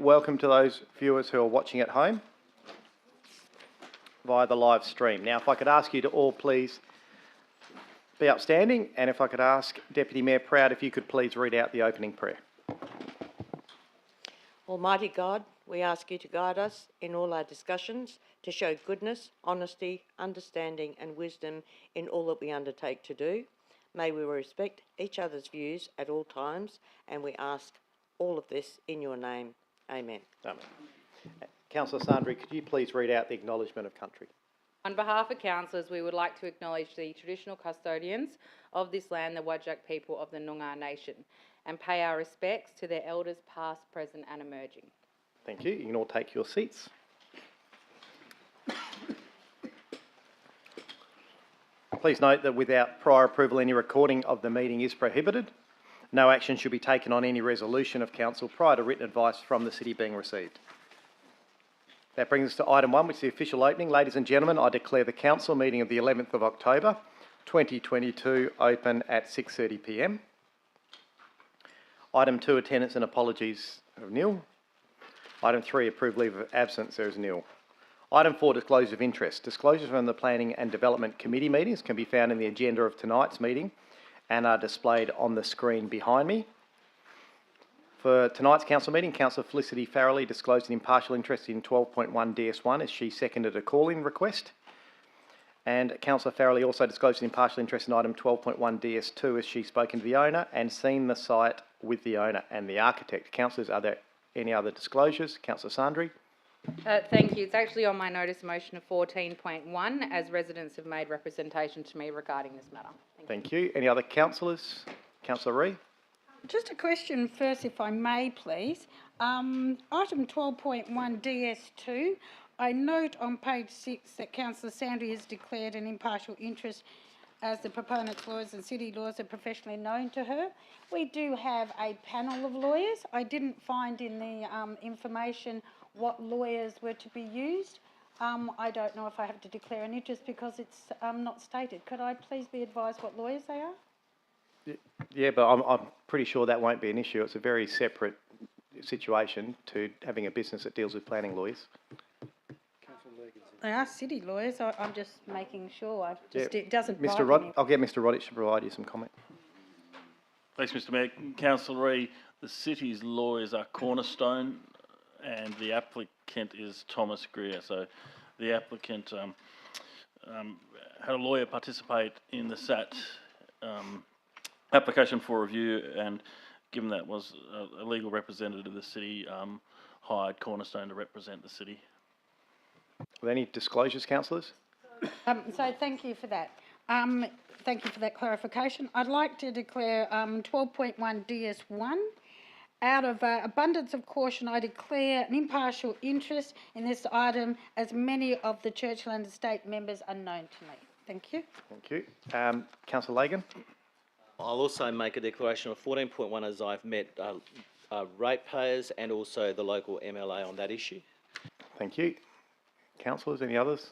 welcome to those viewers who are watching at home via the live stream. Now, if I could ask you to all please be upstanding, and if I could ask Deputy Mayor Proud if you could please read out the opening prayer. Almighty God, we ask you to guide us in all our discussions, to show goodness, honesty, understanding and wisdom in all that we undertake to do. May we respect each other's views at all times, and we ask all of this in your name. Amen. Amen. Councillor Sandri, could you please read out the acknowledgement of country? On behalf of councillors, we would like to acknowledge the traditional custodians of this land, the Whadjuk people of the Noongar Nation, and pay our respects to their elders past, present and emerging. Thank you. You can all take your seats. Please note that without prior approval, any recording of the meeting is prohibited. No action should be taken on any resolution of council prior to written advice from the city being received. That brings us to item 1, which is the official opening. Ladies and gentlemen, I declare the council meeting of the 11th of October 2022 open at 6:30 p.m. Item 2, attendance and apologies of nil. Item 3, approved leave of absence, there is nil. Item 4, disclosure of interest. Disclosures from the Planning and Development Committee meetings can be found in the agenda of tonight's meeting and are displayed on the screen behind me. For tonight's council meeting, Councillor Felicity Farrelly disclosed an impartial interest in 12.1 DS1 as she seconded a call-in request. And Councillor Farrelly also disclosed an impartial interest in item 12.1 DS2 as she spoken to the owner and seen the site with the owner and the architect. Councillors, are there any other disclosures? Councillor Sandri. Thank you. It's actually on my notice motion of 14.1 as residents have made representation to me regarding this matter. Thank you. Any other councillors? Councillor Ree. Just a question first, if I may, please. Item 12.1 DS2, I note on page 6 that Councillor Sandri has declared an impartial interest as the proponent's lawyers and city lawyers are professionally known to her. We do have a panel of lawyers. I didn't find in the information what lawyers were to be used. I don't know if I have to declare an interest because it's not stated. Could I please be advised what lawyers they are? Yeah, but I'm pretty sure that won't be an issue. It's a very separate situation to having a business that deals with planning lawyers. They are city lawyers. I'm just making sure. It doesn't. I'll get Mr. Roddick to provide you some comment. Thanks, Mr. Mayor. Councillor Ree, the city's lawyers are Cornerstone, and the applicant is Thomas Greer. So, the applicant had a lawyer participate in the SAT application for review, and given that was a legal representative of the city, hired Cornerstone to represent the city. Are there any disclosures, councillors? So thank you for that. Thank you for that clarification. I'd like to declare 12.1 DS1. Out of abundance of caution, I declare an impartial interest in this item as many of the Churchland Estate members are known to me. Thank you. Thank you. Councillor Lagan. I'll also make a declaration of 14.1 as I've met ratepayers and also the local MLA on that issue. Thank you. Councillors, any others?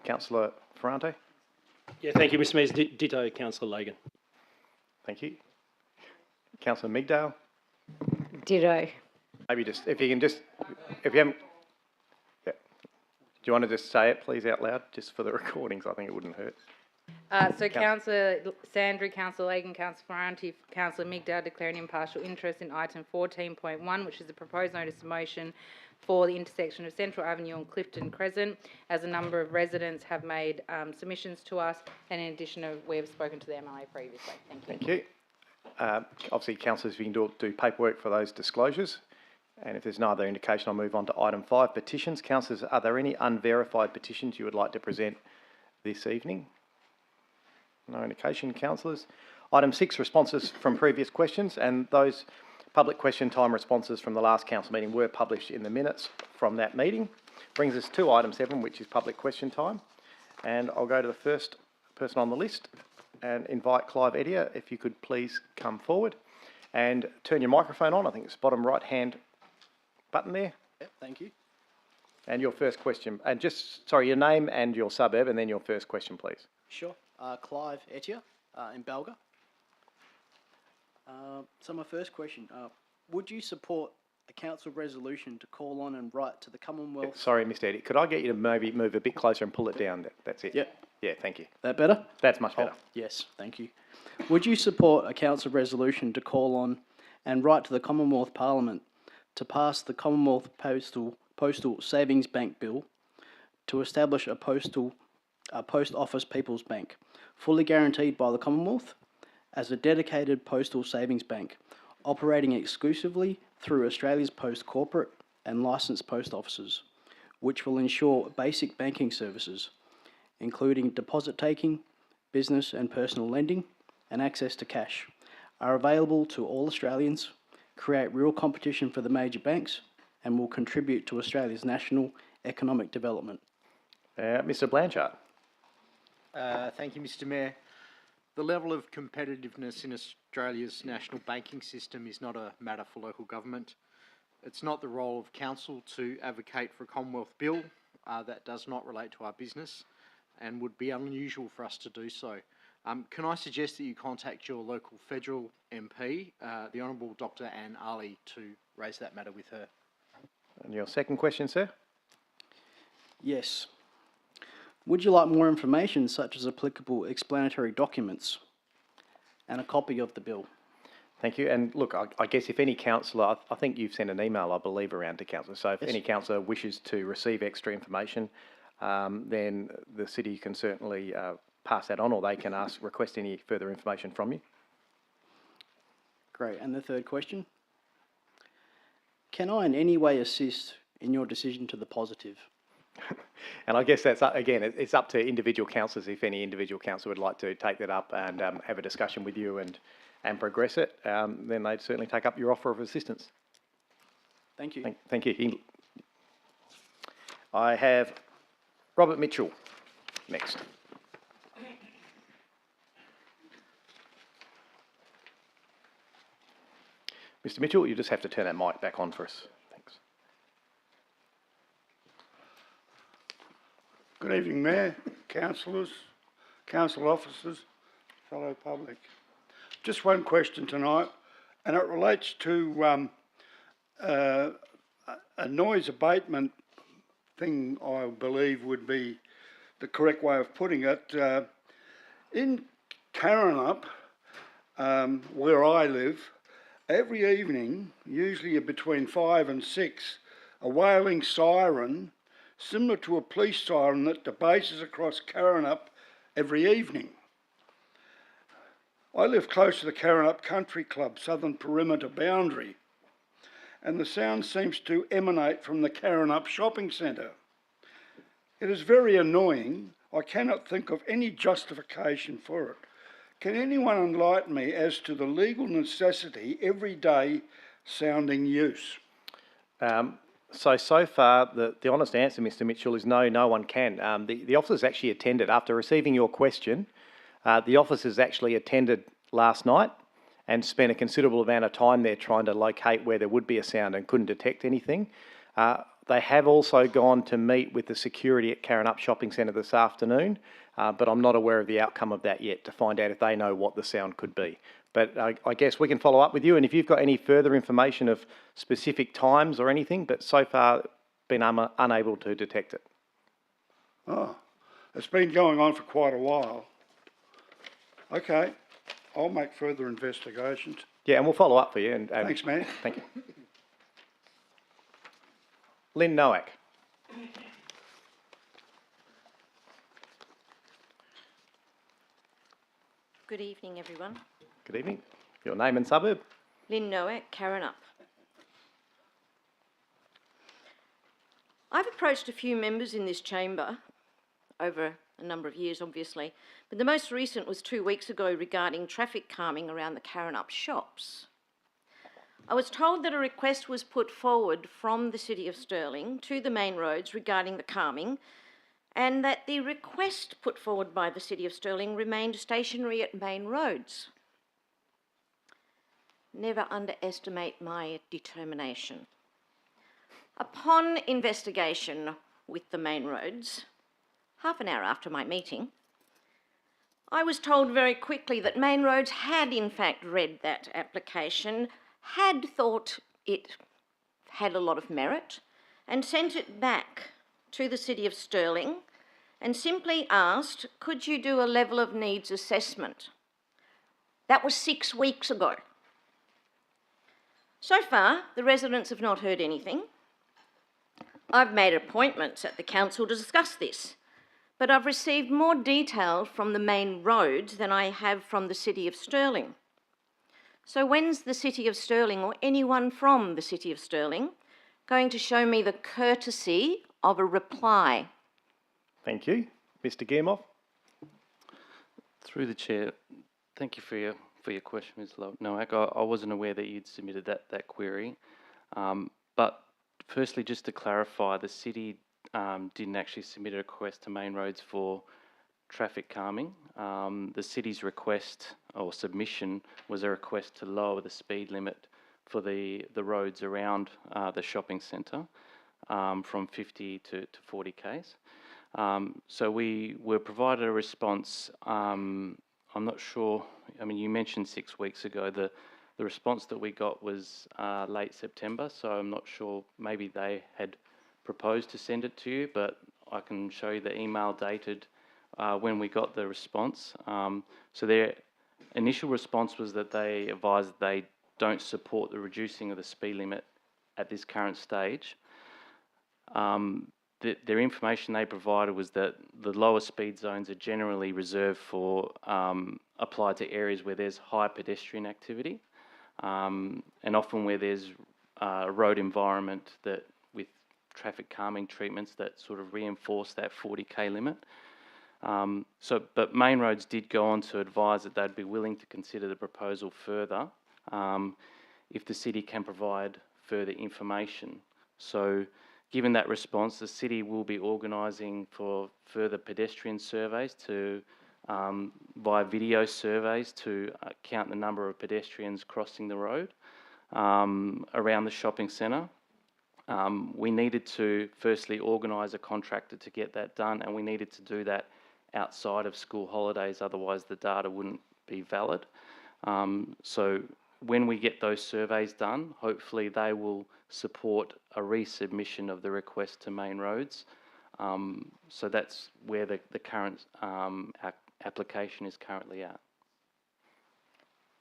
Councillor Ferrante. Yeah, thank you, Mr. Mayor. Ditto, Councillor Lagan. Thank you. Councillor Migdale. Ditto. Maybe just, if you haven't, yeah. Do you want to just say it, please, out loud, just for the recordings? I think it wouldn't hurt. So Councillor Sandri, Councillor Lagan, Councillor Ferranti, Councillor Migdale declare an impartial interest in item 14.1, which is the proposed notice of motion for the intersection of Central Avenue and Clifton Crescent, as a number of residents have made submissions to us, and in addition, we have spoken to the MLA previously. Thank you. Thank you. Obviously, councillors, you can do paperwork for those disclosures. And if there's no other indication, I'll move on to item 5, petitions. Councillors, are there any unverified petitions you would like to present this evening? No indication, councillors. Item 6, responses from previous questions, and those public question time responses from the last council meeting were published in the minutes from that meeting. Brings us to item 7, which is public question time. And I'll go to the first person on the list and invite Clive Edier, if you could please come forward and turn your microphone on. I think it's bottom right-hand button there. Yep, thank you. And your first question, and just, sorry, your name and your suburb, and then your first question, please. Sure. Clive Edier in Balga. So my first question, would you support a council resolution to call on and write to the Commonwealth. Sorry, Mr. Eddie, could I get you to maybe move a bit closer and pull it down? That's it. Yep. Yeah, thank you. That better? That's much better. Oh, yes, thank you. Would you support a council resolution to call on and write to the Commonwealth Parliament to pass the Commonwealth Postal Savings Bank Bill to establish a post office People's Bank, fully guaranteed by the Commonwealth, as a dedicated postal savings bank, operating exclusively through Australia's Post corporate and licensed post offices, which will ensure basic banking services, including deposit taking, business and personal lending, and access to cash, are available to all Australians, create real competition for the major banks, and will contribute to Australia's national economic development. Mr. Blanchard. Thank you, Mr. Mayor. The level of competitiveness in Australia's national banking system is not a matter for local government. It's not the role of council to advocate for a Commonwealth bill that does not relate to our business, and would be unusual for us to do so. Can I suggest that you contact your local federal MP, the Honourable Dr. Anne Ali, to raise that matter with her? And your second question, sir? Yes. Would you like more information, such as applicable explanatory documents and a copy of the bill? Thank you. And look, I guess if any councillor, I think you've sent an email, I believe, around to councillors. So if any councillor wishes to receive extra information, then the city can certainly pass that on, or they can request any further information from you. Great. And the third question? Can I in any way assist in your decision to the positive? And I guess that's, again, it's up to individual councillors. If any individual councillor would like to take that up and have a discussion with you and progress it, then they'd certainly take up your offer of assistance. Thank you. Thank you. I have Robert Mitchell next. Mr. Mitchell, you just have to turn that mic back on for us. Thanks. Good evening, Mayor, councillors, council officers, fellow public. Just one question tonight, and it relates to a noise abatement thing, I believe would be the correct way of putting it. In Karrinyup, where I live, every evening, usually between 5 and 6, a wailing siren, similar to a police siren, that debases across Karrinyup every evening. I live close to the Karrinyup Country Club southern perimeter boundary, and the sound seems to emanate from the Karrinyup shopping centre. It is very annoying. I cannot think of any justification for it. Can anyone enlighten me as to the legal necessity everyday sounding use? So far, the honest answer, Mr. Mitchell, is no one can. The officers actually attended, after receiving your question, the officers actually attended last night and spent a considerable amount of time there trying to locate where there would be a sound and couldn't detect anything. They have also gone to meet with the security at Karrinyup Shopping Centre this afternoon, but I'm not aware of the outcome of that yet to find out if they know what the sound could be. But I guess we can follow up with you, and if you've got any further information of specific times or anything, but so far been unable to detect it. Oh, it's been going on for quite a while. Okay, I'll make further investigations. Yeah, and we'll follow up for you. And Thanks, Mayor. Thank you. Lynn Nowak. Good evening, everyone. Good evening. Your name and suburb? Lynn Nowak, Karrinyup. I've approached a few members in this chamber over a number of years, obviously, but the most recent was 2 weeks ago regarding traffic calming around the Karrinyup shops. I was told that a request was put forward from the City of Stirling to the main roads regarding the calming, and that the request put forward by the City of Stirling remained stationary at main roads. Never underestimate my determination. Upon investigation with the main roads, half an hour after my meeting, I was told very quickly that Main Roads had in fact read that application, had thought it had a lot of merit and sent it back to the City of Stirling and simply asked, could you do a level of needs assessment? That was 6 weeks ago. So far, the residents have not heard anything. I've made appointments at the council to discuss this, but I've received more detail from the main roads than I have from the City of Stirling. So when's the City of Stirling, or anyone from the City of Stirling, going to show me the courtesy of a reply? Thank you. Mr. Guillemot. Through the chair, thank you for your question, Ms. Noack. I wasn't aware that you'd submitted that query. But firstly, just to clarify, the city didn't actually submit a request to Main Roads for traffic calming. The city's request or submission was a request to lower the speed limit for the roads around the shopping centre from 50 to 40 k's. So we were provided a response. I'm not sure. I mean, you mentioned 6 weeks ago. The response that we got was late September, so I'm not sure. Maybe they had proposed to send it to you, but I can show you the email dated when we got the response. So their initial response was that they advised that they don't support the reducing of the speed limit at this current stage. Their information they provided was that the lower speed zones are generally reserved for, applied to areas where there's high pedestrian activity, and often where there's a road environment that with traffic calming treatments that sort of reinforce that 40k limit. But Main Roads did go on to advise that they'd be willing to consider the proposal further if the city can provide further information. So given that response, the city will be organising for further pedestrian surveys to, via video surveys to count the number of pedestrians crossing the road around the shopping centre. We needed to firstly organise a contractor to get that done, and we needed to do that outside of school holidays, otherwise the data wouldn't be valid. So when we get those surveys done, hopefully they will support a resubmission of the request to Main Roads. So that's where the current application is currently at.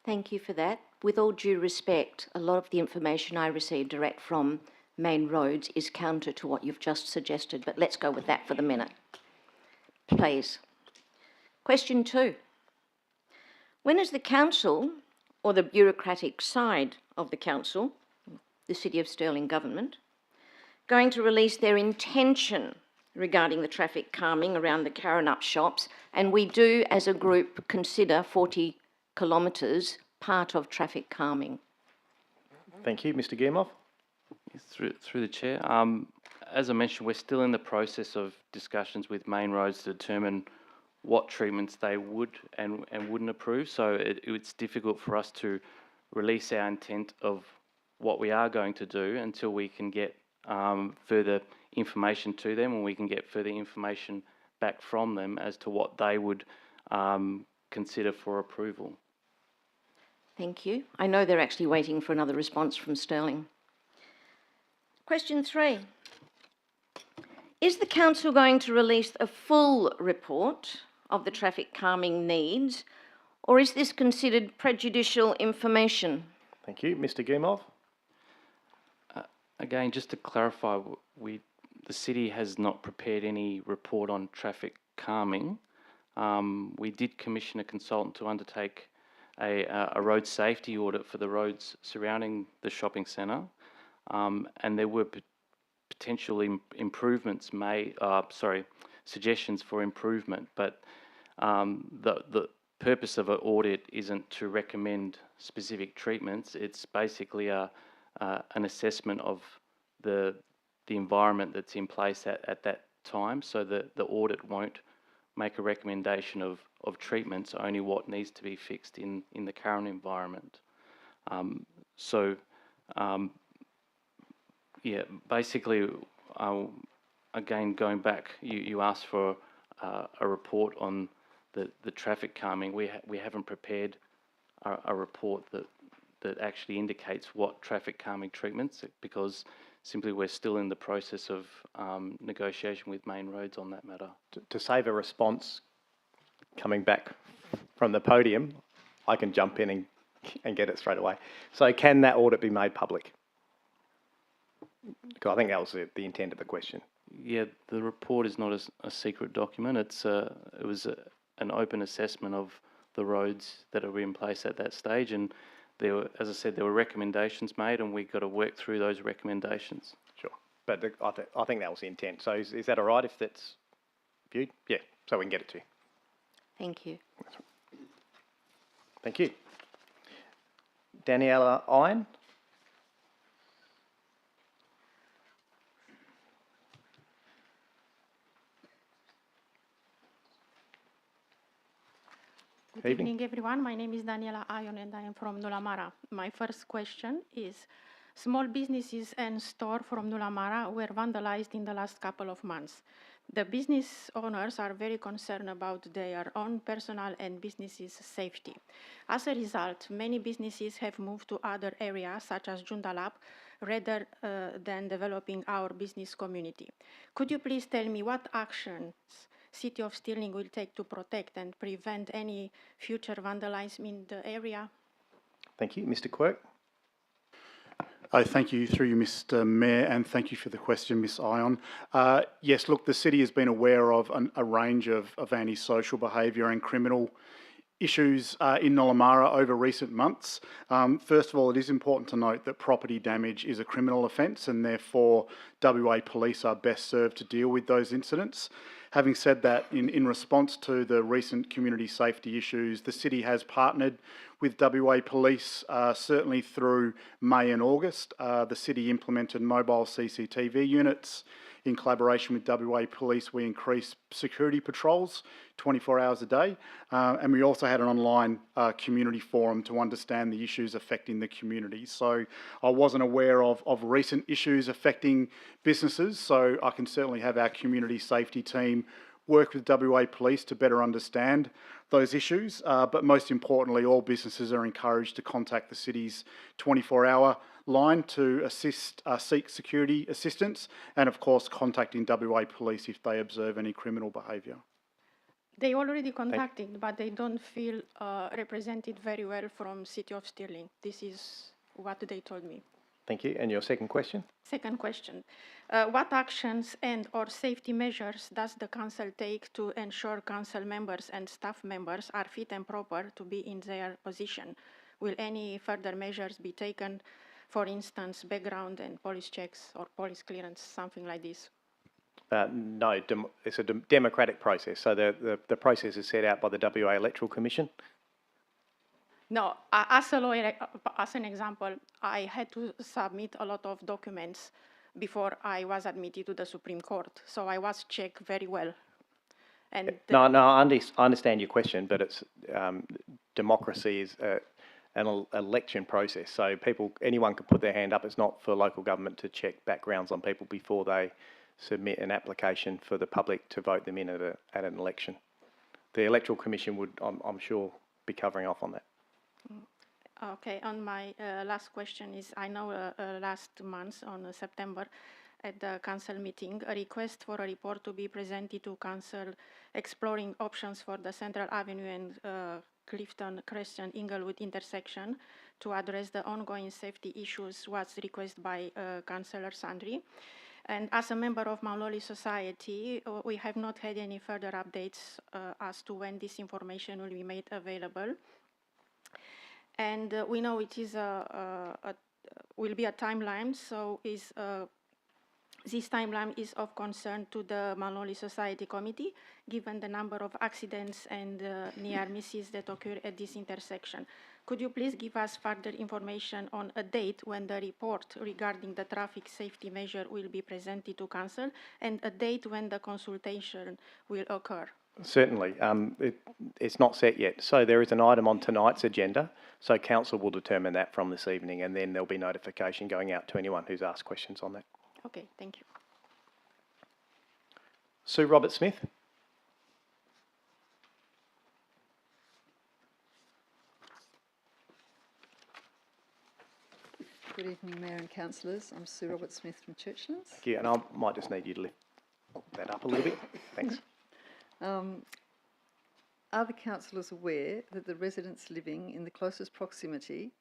Thank you for that. With all due respect, a lot of the information I received direct from Main Roads is counter to what you've just suggested, but let's go with that for the minute. Please. Question 2. When is the council, or the bureaucratic side of the council, the City of Stirling government, going to release their intention regarding the traffic calming around the Karrinyup shops? And we do, as a group, consider 40 kilometres part of traffic calming. Thank you. Mr. Guillemot. Through the chair. As I mentioned, we're still in the process of discussions with Main Roads to determine what treatments they would and wouldn't approve. So it's difficult for us to release our intent of what we are going to do until we can get further information to them, and we can get further information back from them as to what they would consider for approval. Thank you. I know they're actually waiting for another response from Stirling. Question 3. Is the council going to release a full report of the traffic calming needs, or is this considered prejudicial information? Thank you. Mr. Guillemot. Again, just to clarify, the city has not prepared any report on traffic calming. We did commission a consultant to undertake a road safety audit for the roads surrounding the shopping centre, and there were potential improvements suggestions for improvement, but the purpose of an audit isn't to recommend specific treatments. It's basically an assessment of the environment that's in place at that time, so that the audit won't make a recommendation of treatments, only what needs to be fixed in the current environment. Yeah, basically, again, going back, you asked for a report on the traffic calming. We haven't prepared a report that actually indicates what traffic calming treatments, because simply we're still in the process of negotiation with Main Roads on that matter. To save a response coming back from the podium, I can jump in and get it straight away. So can that audit be made public? Because I think that was the intent of the question. Yeah, the report is not a secret document. It was an open assessment of the roads that are in place at that stage, and there were, as I said, there were recommendations made, and we've got to work through those recommendations. Sure, but I think that was the intent. So is that all right if that's viewed? Yeah, so we can get it to you. Thank you. Thank you. Daniela Iron. Good evening, everyone. My name is Daniela Ayon and I am from Nulamara. My first question is, small businesses and stores from Nulamara were vandalized in the last couple of months. The business owners are very concerned about their own personal and businesses' safety. As a result, many businesses have moved to other areas, such as Joondalup, rather than developing our business community. Could you please tell me what actions City of Stirling will take to protect and prevent any future vandalism in the area? Thank you. Mr. Quirk. Thank you, through you, Mr. Mayor, and thank you for the question, Ms. Ion. Yes, look, the City has been aware of a range of antisocial behaviour and criminal issues in Nulamara over recent months. First of all, it is important to note that property damage is a criminal offence, and therefore WA Police are best served to deal with those incidents. Having said that, in response to the recent community safety issues, the City has partnered with WA Police, certainly through May and August. The City implemented mobile CCTV units. In collaboration with WA Police, we increased security patrols 24 hours a day, and we also had an online community forum to understand the issues affecting the community. So I wasn't aware of recent issues affecting businesses, so I can certainly have our community safety team work with WA Police to better understand those issues, but most importantly, all businesses are encouraged to contact the City's 24-hour line to seek security assistance, and of course contacting WA Police if they observe any criminal behaviour. They already contacted, but they don't feel represented very well from City of Stirling. This is what they told me. Thank you. And your second question? Second question. What actions and or safety measures does the Council take to ensure Council members and staff members are fit and proper to be in their position? Will any further measures be taken, for instance, background and police checks or police clearance, something like this? No, it's a democratic process. So the process is set out by the WA Electoral Commission. No, as a lawyer, as an example, I had to submit a lot of documents before I was admitted to the Supreme Court. So I was checked very well. And No, I understand your question, but it's democracy is an election process. So anyone can put their hand up. It's not for local government to check backgrounds on people before they submit an application for the public to vote them in at an election. The Electoral Commission would, I'm sure, be covering off on that. Okay, and my last question is, I know last month on September at the Council meeting, a request for a report to be presented to Council exploring options for the Central Avenue and Clifton Crescent Inglewood intersection to address the ongoing safety issues was requested by Councillor Sandri. And as a member of Maloli Society, we have not had any further updates as to when this information will be made available. And we know it is will be a timeline, so this timeline is of concern to the Maloli Society Committee, given the number of accidents and near misses that occur at this intersection. Could you please give us further information on a date when the report regarding the traffic safety measure will be presented to Council, and a date when the consultation will occur? Certainly. It's not set yet. So there is an item on tonight's agenda. So Council will determine that from this evening, and then there'll be notification going out to anyone who's asked questions on that. Okay, thank you. Sue Roberts-Smith. Good evening, Mayor and Councillors. I'm Sue Robert-Smith from Churchlands. Thank you, and I might just need you to lift that up a little bit. Thanks. Are the councillors aware that the residents living in the closest proximity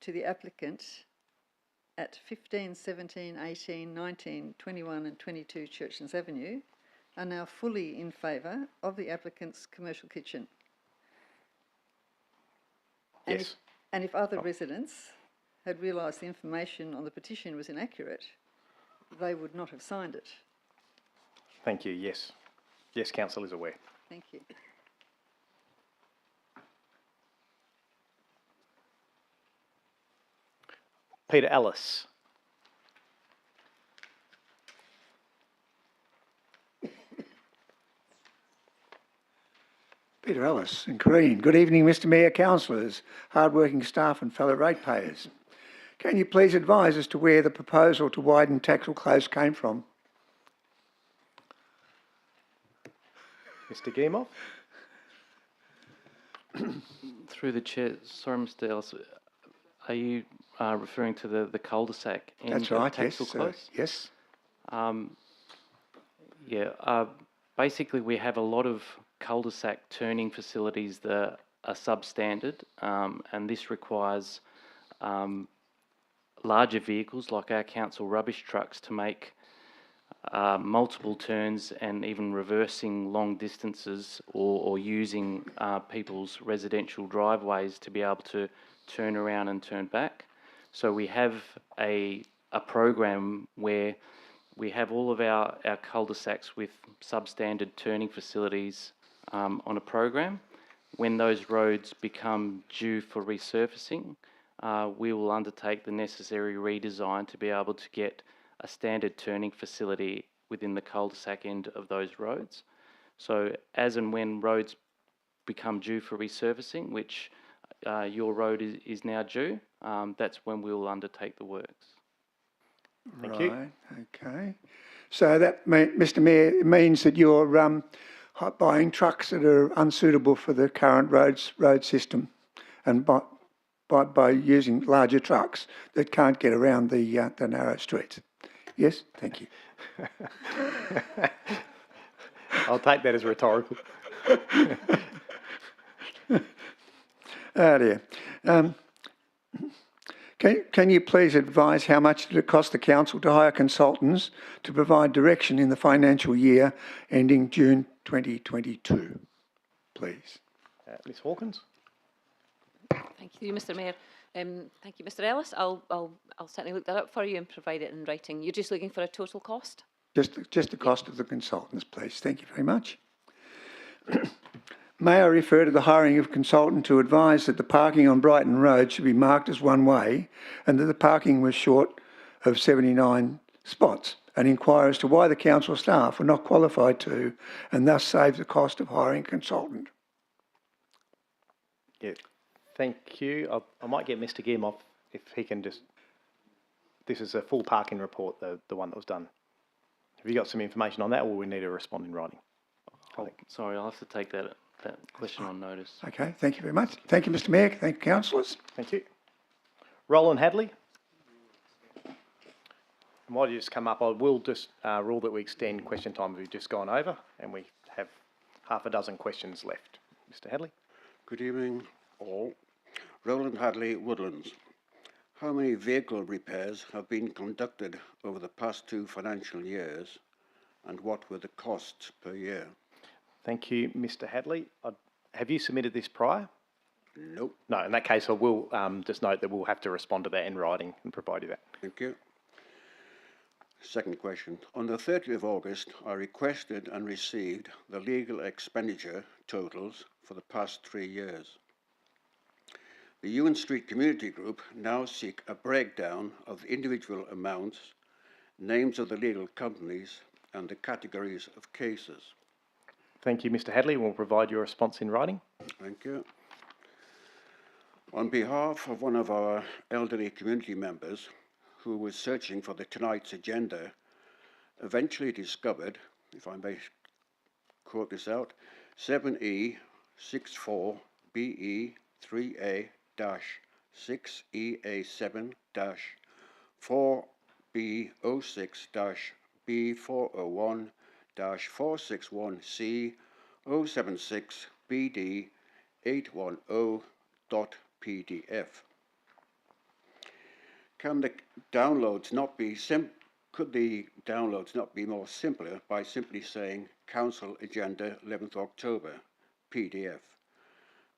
to the applicant at 15, 17, 18, 19, 21 and 22 Churchlands Avenue are now fully in favour of the applicant's commercial kitchen? Yes. And if other residents had realised the information on the petition was inaccurate, they would not have signed it. Thank you, yes. Yes, council is aware. Thank you. Peter Ellis. Peter Ellis in Green. Good evening, Mr Mayor, councillors, hard-working staff and fellow ratepayers. Can you please advise as to where the proposal to widen Taxel Close came from? Mr Guillemot. Through the chair, sorry, Mr. Ellis, are you referring to the cul-de-sac in That's right, Taxel yes. Close? Yes. Basically we have a lot of cul-de-sac turning facilities that are substandard, and this requires larger vehicles like our council rubbish trucks to make multiple turns and even reversing long distances or using people's residential driveways to be able to turn around and turn back. So we have a program where we have all of our cul-de-sacs with substandard turning facilities on a program. When those roads become due for resurfacing, we will undertake the necessary redesign to be able to get a standard turning facility within the cul-de-sac end of those roads. So as and when roads become due for resurfacing, which your road is now due, that's when we will undertake the works. Thank you. Right, okay. So that, Mr Mayor, means that you're buying trucks that are unsuitable for the current road system, and by using larger trucks that can't get around the narrow streets. Yes, thank you. I'll take that as rhetorical. Oh dear. Can you please advise how much did it cost the council to hire consultants to provide direction in the financial year ending June 2022, please? Ms Hawkins. Thank you, Mr Mayor. Thank you, Mr Ellis. I'll certainly look that up for you and provide it in writing. You're just looking for a total cost? Just the cost of the consultants, please. Thank you very much. May I refer to the hiring of a consultant to advise that the parking on Brighton Road should be marked as one way and that the parking was short of 79 spots, and inquire as to why the council staff were not qualified to, and thus save the cost of hiring a consultant. Yeah, thank you. I might get Mr Guillemot if he can just... This is a full parking report, the one that was done. Have you got some information on that, or will we need to respond in writing? Sorry, I'll have to take that question on notice. Okay, thank you very much. Thank you, Mr Mayor. Thank you, councillors. Thank you. Roland Hadley. And while you just come up, I will just rule that we extend question time we've just gone over, and we have half a dozen questions left. Mr Hadley. Good evening, all. Roland Hadley, Woodlands. How many vehicle repairs have been conducted over the past 2 financial years, and what were the costs per year? Thank you, Mr Hadley. Have you submitted this prior? Nope. No, in that case I will just note that we'll have to respond to that in writing and provide you that. Thank you. Second question. On the 30th of August, I requested and received the legal expenditure totals for the past 3 years. The Ewan Street Community Group now seek a breakdown of the individual amounts, names of the legal companies, and the categories of cases. Thank you, Mr Hadley. We'll provide your response in writing. Thank you. On behalf of one of our elderly community members who was searching for tonight's agenda, eventually discovered, if I may quote this out, 7E64BE3A-2 6EA7-4B06-B401-461C 076BD810.pdf. Could the downloads not be more simpler by simply saying Council Agenda 11th October PDF?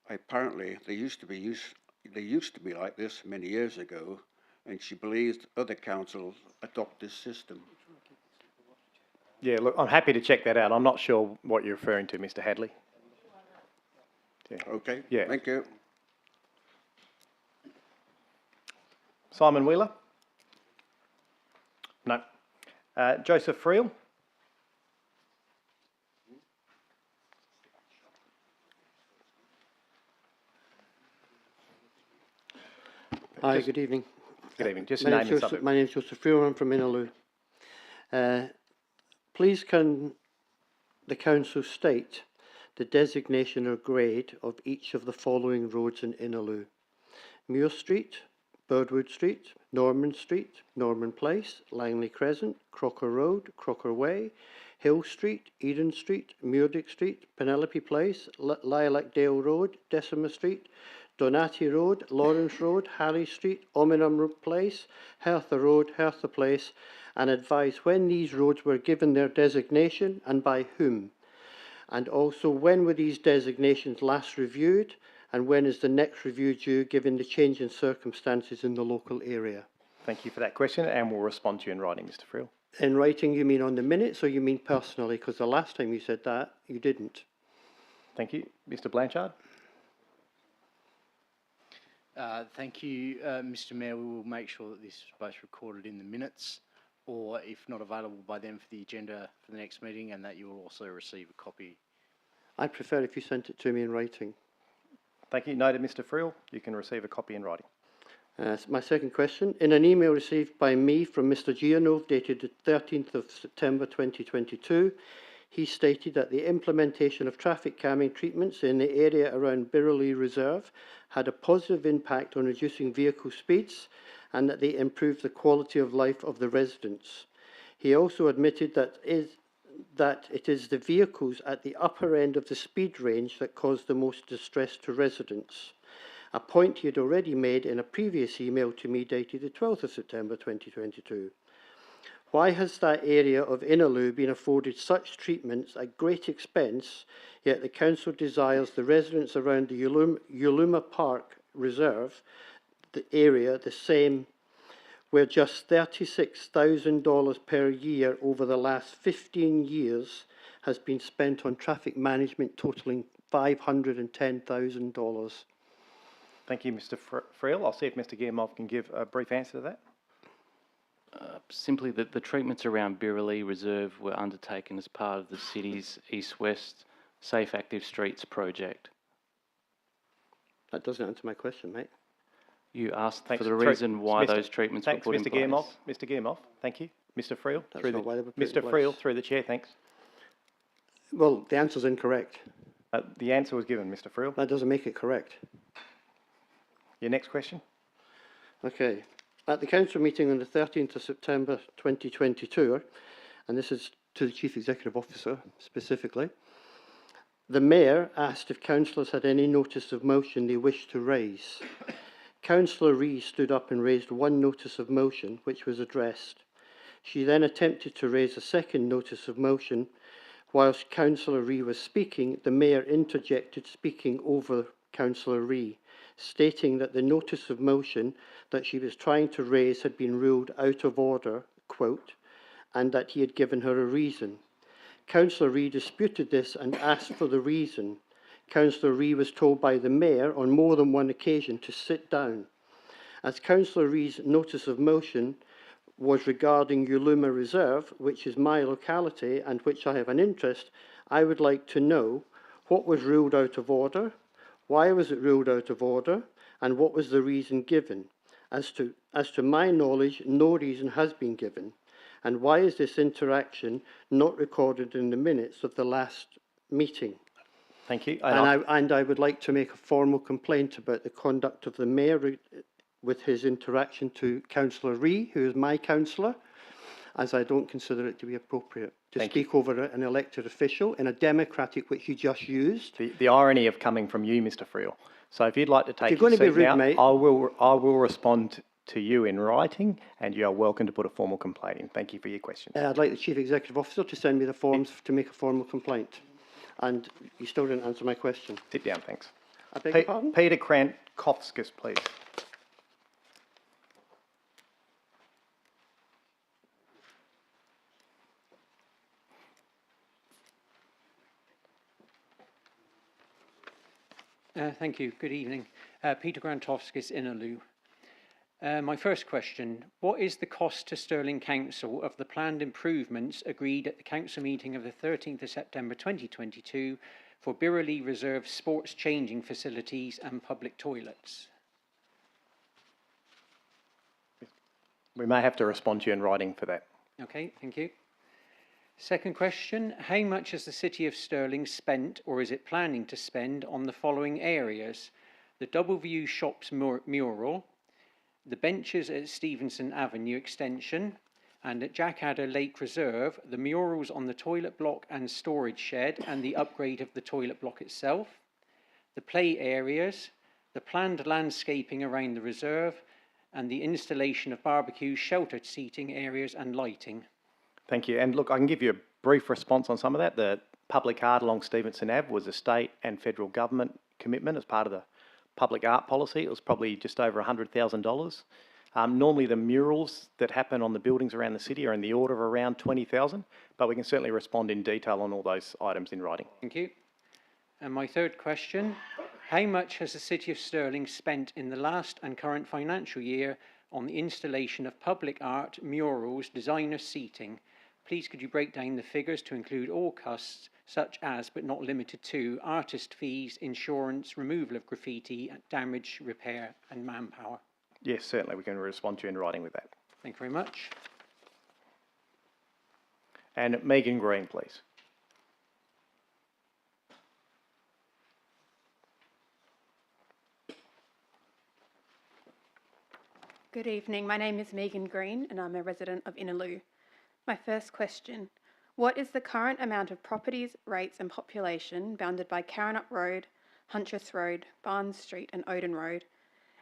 Apparently, they used to be like this many years ago, and she believes other councils adopt this system. Yeah, look, I'm happy to check that out. I'm not sure what you're referring to, Mr. Hadley. Yeah. Okay, Yeah. thank you. Simon Wheeler? No. Joseph Friel? Hi, good evening. Good evening. Just name and suburb. My name is Joseph Friel. I'm from Inaloo. Please can the council state the designation or grade of each of the following roads in Inaloo? Muir Street, Birdwood Street, Norman Street, Norman Place, Langley Crescent, Crocker Road, Crocker Way, Hill Street, Eden Street, Muirdick Street, Penelope Place, Lilac Dale Road, Decima Street, Donati Road, Lawrence Road, Harry Street, Ominum Place, Hertha Road, Hertha Place, and advise when these roads were given their designation and by whom. And also, when were these designations last reviewed, and when is the next review due, given the change in circumstances in the local area? Thank you for that question, and we'll respond to you in writing, Mr. Friel. In writing, you mean on the minutes, or you mean personally? Because the last time you said that, you didn't. Thank you. Mr. Blanchard? Thank you, Mr. Mayor. We will make sure that this is both recorded in the minutes, or if not available by then for the agenda for the next meeting, and that you will also receive a copy. I'd prefer if you sent it to me in writing. Thank you. Noted, Mr. Friel. You can receive a copy in writing. My second question. In an email received by me from Mr. Gianov dated the 13th of September 2022, he stated that the implementation of traffic calming treatments in the area around Birrelly Reserve had a positive impact on reducing vehicle speeds and that they improved the quality of life of the residents. He also admitted that it is the vehicles at the upper end of the speed range that cause the most distress to residents, a point he had already made in a previous email to me dated the 12th of September 2022. Why has that area of Inaloo been afforded such treatments at great expense, yet the council desires the residents around the Uluma Park Reserve, the area, the same, where just $36,000 per year over the last 15 years has been spent on traffic management totalling $510,000? Thank you, Mr. Friel. I'll see if Mr. Guillemot can give a brief answer to that. Simply that the treatments around Birrelly Reserve were undertaken as part of the city's East-West Safe Active Streets project. That doesn't answer my question, mate. You asked for the reason why those treatments were put in place. Mr. Guillemot, thank you. Mr. Friel, Mr. Friel, through the chair, thanks. Well, the answer's incorrect. The answer was given, Mr. Friel. That doesn't make it correct. Your next question. Okay. At the council meeting on the 13th of September 2022, and this is to the Chief Executive Officer specifically, the Mayor asked if councillors had any notice of motion they wished to raise. Councillor Ree stood up and raised one notice of motion, which was addressed. She then attempted to raise a second notice of motion. Whilst Councillor Ree was speaking, the Mayor interjected, speaking over Councillor Ree, stating that the notice of motion that she was trying to raise had been ruled out of order, quote, and that he had given her a reason. Councillor Ree disputed this and asked for the reason. Councillor Ree was told by the Mayor on more than one occasion to sit down. As Councillor Ree's notice of motion was regarding Uluma Reserve, which is my locality and which I have an interest, I would like to know what was ruled out of order, why was it ruled out of order, and what was the reason given? As to my knowledge, no reason has been given. And why is this interaction not recorded in the minutes of the last meeting? Thank you. And I would like to make a formal complaint about the conduct of the Mayor with his interaction to Councillor Ree, who is my councillor, as I don't consider it to be appropriate to speak over an elected official in a democratic which you just used. The irony of coming from you, Mr. Friel. So if you'd like to take you're going your to be seat rude, now, mate. I will respond to you in writing, and you are welcome to put a formal complaint in. Thank you for your question. I'd like the Chief Executive Officer to send me the forms to make a formal complaint. And you still didn't answer my question. Sit down, thanks. I beg your pardon? Peter Krankovskis, please. Thank you. Good evening. Peter Grantovskis, Inaloo. My first question, what is the cost to Stirling Council of the planned improvements agreed at the Council meeting of the 13th of September 2022 for Birreley Reserve sports changing facilities and public toilets? We may have to respond to you in writing for that. Okay, thank you. Second question, how much has the City of Stirling spent or is it planning to spend on the following areas? The Double View Shops mural, the benches at Stevenson Avenue Extension, and at Jackadder Lake Reserve, the murals on the toilet block and storage shed and the upgrade of the toilet block itself, the play areas, the planned landscaping around the reserve, and the installation of barbecue, sheltered seating areas and lighting. Thank you. And look, I can give you a brief response on some of that. The public art along Stevenson Ave was a state and federal government commitment as part of the public art policy. It was probably just over $100,000. Normally the murals that happen on the buildings around the city are in the order of around 20,000, but we can certainly respond in detail on all those items in writing. Thank you. And my third question, how much has the City of Stirling spent in the last and current financial year on the installation of public art, murals, designer seating? Please could you break down the figures to include all costs such as, but not limited to, artist fees, insurance, removal of graffiti, damage, repair and manpower? Yes, certainly. We can respond to you in writing with that. Thank you very much. And Megan Green, please. Good evening. My name is Megan Green and I'm a resident of Inaloo. My first question, what is the current amount of properties, rates and population bounded by Karrinyup Road, Huntress Road, Barnes Street and Odin Road,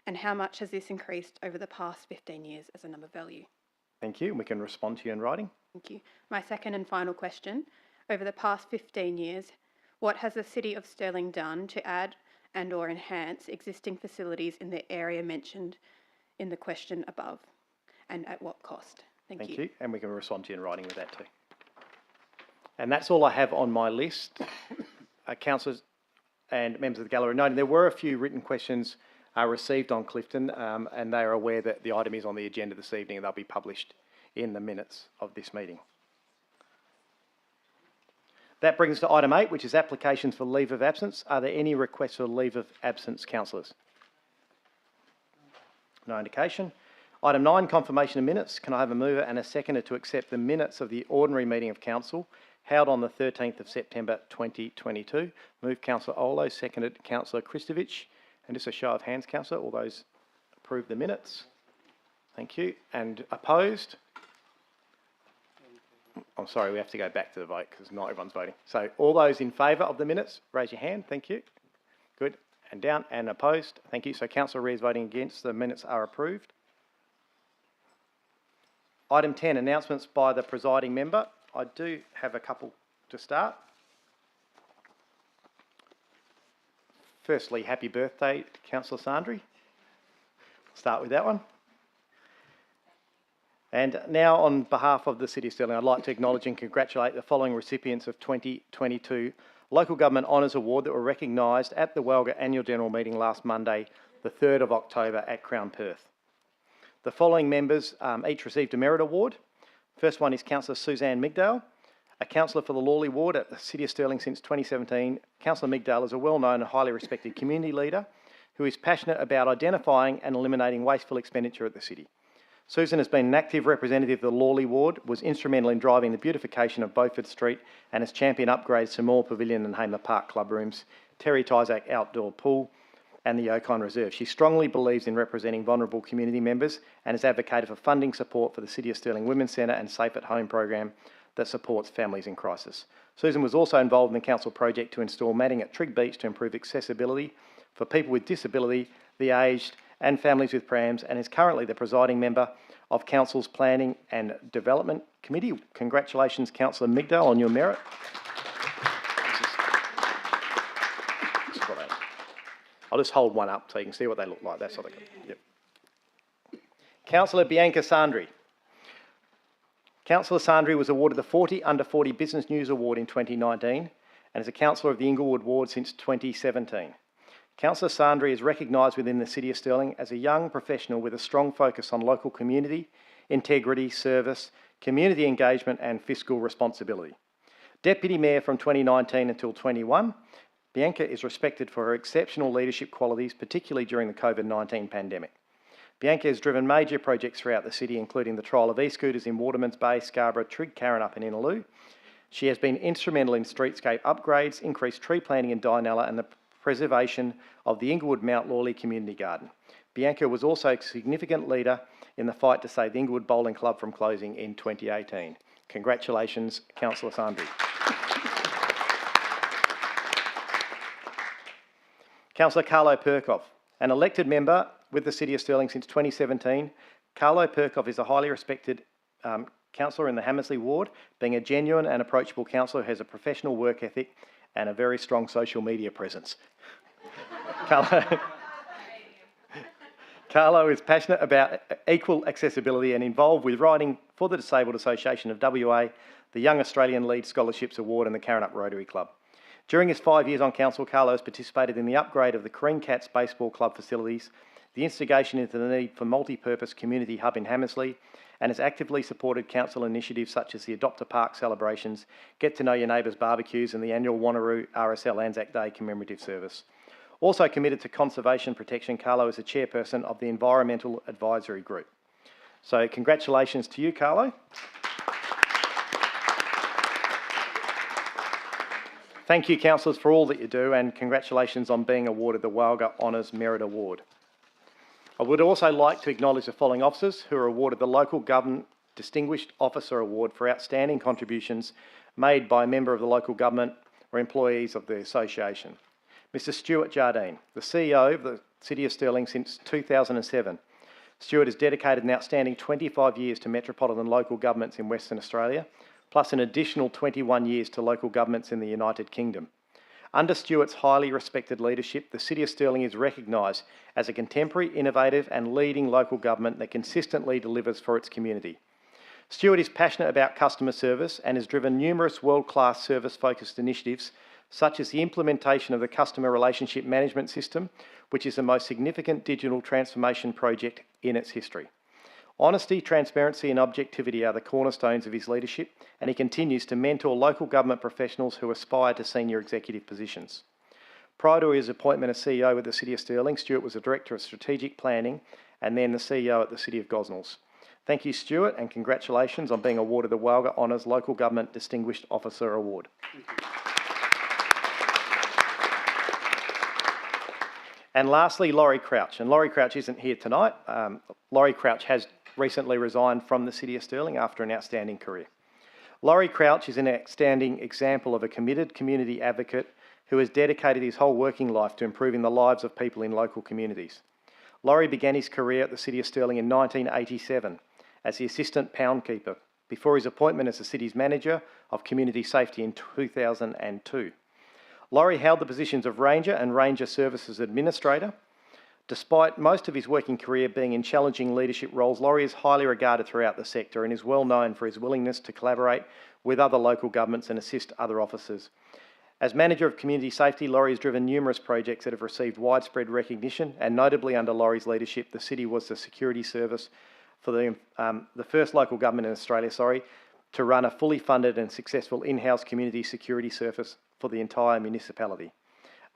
and how much has this increased over the past 15 years as a number value? Thank you. We can respond to you in writing. Thank you. My second and final question, over the past 15 years, what has the City of Stirling done to add and or enhance existing facilities in the area mentioned in the question above, and at what cost? Thank you. And we can respond to you in writing with that too. And that's all I have on my list. Councillors and members of the gallery, noting there were a few written questions received on Clifton, and they are aware that the item is on the agenda this evening and they'll be published in the minutes of this meeting. That brings us to item 8, which is applications for leave of absence. Are there any requests for leave of absence, councillors? No indication. Item 9, confirmation of minutes. Can I have a mover and a seconder to accept the minutes of the ordinary meeting of council held on the 13th of September 2022? Moved Councillor Olo, seconded Councillor Kristovich. And just a show of hands, councillor, all those approve the minutes. Thank you. And opposed? I'm sorry, we have to go back to the vote because not everyone's voting. So all those in favour of the minutes, raise your hand. Thank you. Good. And down. And opposed? Thank you. So Councillor Ree is voting against. The minutes are approved. Item 10, announcements by the presiding member. I do have a couple to start. Firstly, happy birthday, Councillor Sandri. Start with that one. And now, on behalf of the City of Stirling, I'd like to acknowledge and congratulate the following recipients of 2022 Local Government Honours Award that were recognised at the Walga Annual General Meeting last Monday, the 3rd of October at Crown Perth. The following members each received a Merit Award. First one is Councillor Suzanne Migdale, a councillor for the Lawley Ward at the City of Stirling since 2017. Councillor Migdale is a well-known and highly respected community leader who is passionate about identifying and eliminating wasteful expenditure at the City. Susan has been an active representative of the Lawley ward, was instrumental in driving the beautification of Beaufort Street and has championed upgrades to Moore Pavilion and Hamer Park club rooms, Terry Tyzack outdoor pool and the Yukon Reserve. She strongly believes in representing vulnerable community members and has advocated for funding support for the City of Stirling Women's Centre and Safe at Home program that supports families in crisis. Susan was also involved in the council project to install matting at Trigg Beach to improve accessibility for people with disability, the aged and families with prams, and is currently the presiding member of Council's Planning and Development Committee. Congratulations, Councillor Migdal, on your merit. I'll just hold one up so you can see what they look like. That's what they got. Yep. Councillor Bianca Sandri. Councillor Sandri was awarded the 40 Under 40 Business News Award in 2019 and is a councillor of the Inglewood ward since 2017. Councillor Sandri is recognised within the City of Stirling as a young professional with a strong focus on local community, integrity, service, community engagement and fiscal responsibility. Deputy Mayor from 2019 until 21, Bianca is respected for her exceptional leadership qualities, particularly during the COVID-19 pandemic. Bianca has driven major projects throughout the city, including the trial of e-scooters in Waterman's Bay, Scarborough, Trigg, Carrinup and Innaloo. She has been instrumental in streetscape upgrades, increased tree planting in Dianella and the preservation of the Inglewood Mount Lawley Community Garden. Bianca was also a significant leader in the fight to save the Inglewood Bowling Club from closing in 2018. Congratulations, Councillor Sandri. Councillor Carlo Perkov, an elected member with the City of Stirling since 2017. Carlo Perkov is a highly respected councillor in the Hammersley ward, being a genuine and approachable councillor who has a professional work ethic and a very strong social media presence. Carlo is passionate about equal accessibility and involved with writing for the Disabled Association of WA, the Young Australian Lead Scholarships Award and the Carrinup Rotary Club. During his 5 years on council, Carlo has participated in the upgrade of the Green Cats Baseball Club facilities, the instigation into the need for multi-purpose community hub in Hammersley, and has actively supported council initiatives such as the Adopt a Park celebrations, Get to Know Your Neighbours barbecues and the annual Wanneroo RSL Anzac Day commemorative service. Also committed to conservation protection, Carlo is the chairperson of the Environmental Advisory Group. So congratulations to you, Carlo. Thank you, councillors, for all that you do, and congratulations on being awarded the Walga Honours Merit Award. I would also like to acknowledge the following officers who are awarded the Local Government Distinguished Officer Award for outstanding contributions made by a member of the local government or employees of the association. Mr Stuart Jardine, the CEO of the City of Stirling since 2007. Stuart has dedicated an outstanding 25 years to metropolitan local governments in Western Australia, plus an additional 21 years to local governments in the United Kingdom. Under Stuart's highly respected leadership, the City of Stirling is recognised as a contemporary, innovative and leading local government that consistently delivers for its community. Stuart is passionate about customer service and has driven numerous world-class service-focused initiatives such as the implementation of the Customer Relationship Management System, which is the most significant digital transformation project in its history. Honesty, transparency and objectivity are the cornerstones of his leadership, and he continues to mentor local government professionals who aspire to senior executive positions. Prior to his appointment as CEO with the City of Stirling, Stuart was the Director of Strategic Planning and then the CEO at the City of Gosnells. Thank you, Stuart, and congratulations on being awarded the Walga Honours Local Government Distinguished Officer Award. And lastly, Laurie Crouch. And Laurie Crouch isn't here tonight. Laurie Crouch has recently resigned from the City of Stirling after an outstanding career. Laurie Crouch is an outstanding example of a committed community advocate who has dedicated his whole working life to improving the lives of people in local communities. Laurie began his career at the City of Stirling in 1987 as the Assistant Poundkeeper before his appointment as the City's Manager of Community Safety in 2002. Laurie held the positions of Ranger and Ranger Services Administrator. Despite most of his working career being in challenging leadership roles, Laurie is highly regarded throughout the sector and is well known for his willingness to collaborate with other local governments and assist other officers. As Manager of Community Safety, Laurie has driven numerous projects that have received widespread recognition, and notably under Laurie's leadership, the City was the security service for the first local government in Australia, to run a fully funded and successful in-house community security service for the entire municipality.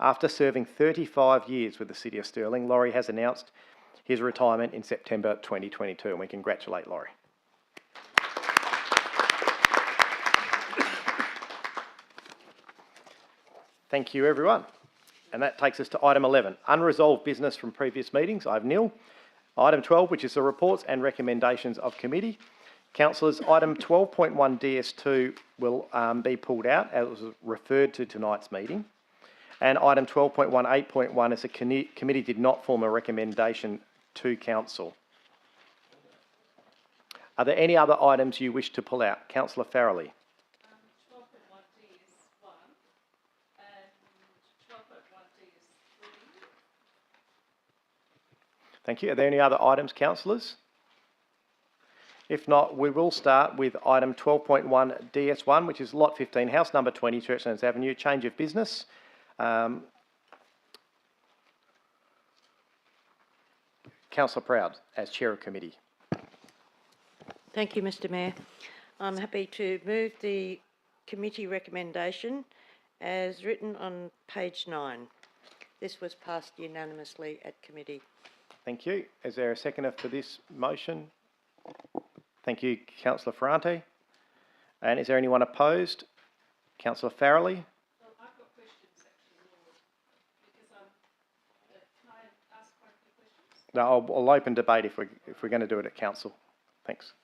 After serving 35 years with the City of Stirling, Laurie has announced his retirement in September 2022, and we congratulate Laurie. Thank you, everyone. And that takes us to item 11, unresolved business from previous meetings. I have nil. Item 12, which is the reports and recommendations of committee. Councillors, item 12.1 DS2 will be pulled out as it was referred to tonight's meeting. And item 12.1 8.1 as the committee did not form a recommendation to council. Are there any other items you wish to pull out? Councillor Farrelly. Thank you. Are there any other items, councillors? If not, we will start with item 12.1 DS1, which is lot 15, house number 20, Churchlands Avenue, change of business. Councillor Proud, as chair of committee. Thank you, Mr. Mayor. I'm happy to move the committee recommendation as written on page 9. This was passed unanimously at committee. Thank you. Is there a seconder for this motion? Thank you, Councillor Ferrante. And is there anyone opposed? Councillor Farrelly. Well, I've got questions actually, because can I ask quite a few questions? No, I'll open debate if we're going to do it at council. Thanks.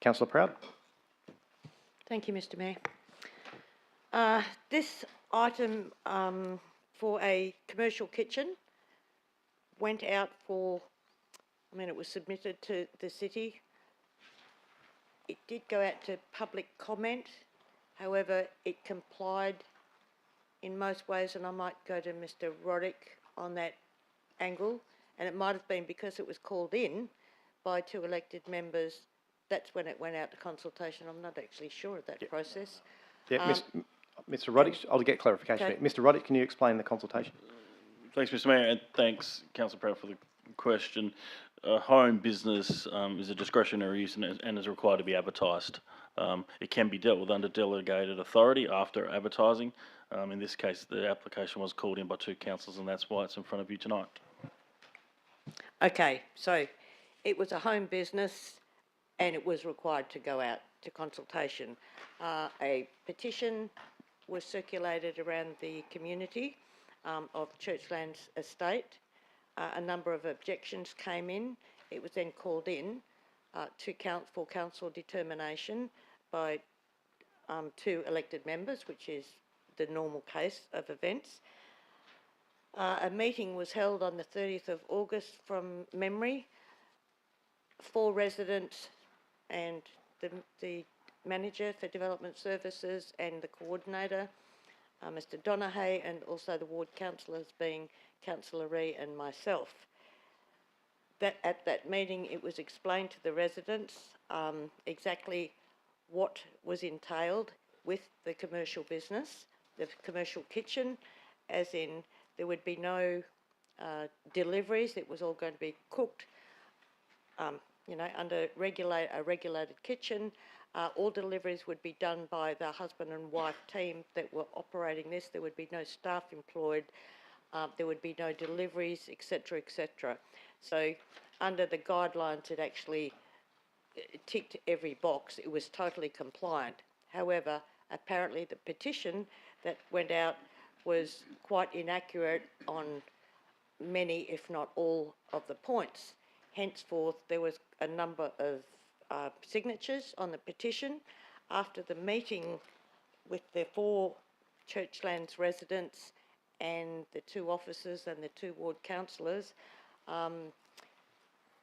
Councillor Proud. Thank you, Mr. Mayor. This item for a commercial kitchen went out for, it was submitted to the city. It did go out to public comment. However, it complied in most ways, and I might go to Mr. Roddick on that angle. And it might have been because it was called in by 2 elected members. That's when it went out to consultation. I'm not actually sure of that process. Yeah, Mr. Roddick, I'll get clarification. Okay. Mr. Roddick, can you explain the consultation? Thanks, Mr. Mayor, and thanks, Councillor Proud, for the question. Home business is a discretionary use and is required to be advertised. It can be dealt with under delegated authority after advertising. In this case, the application was called in by 2 councillors, and that's why it's in front of you tonight. Okay, so it was a home business and it was required to go out to consultation. A petition was circulated around the community of Churchlands Estate. A number of objections came in. It was then called in for council determination by 2 elected members, which is the normal case of events. A meeting was held on the 30th of August from memory. 4 residents and the manager for development services and the coordinator, Mr. Donaghy, and also the ward councillors being Councillor Ree and myself. At that meeting, it was explained to the residents exactly what was entailed with the commercial business, the commercial kitchen, as in there would be no deliveries. It was all going to be cooked, under a regulated kitchen. All deliveries would be done by the husband and wife team that were operating this. There would be no staff employed. There would be no deliveries, etc., etc. So under the guidelines, it actually ticked every box. It was totally compliant. However, apparently the petition that went out was quite inaccurate on many, if not all, of the points. Henceforth, there was a number of signatures on the petition. After the meeting with the 4 Churchlands residents and the 2 officers and the 2 ward councillors,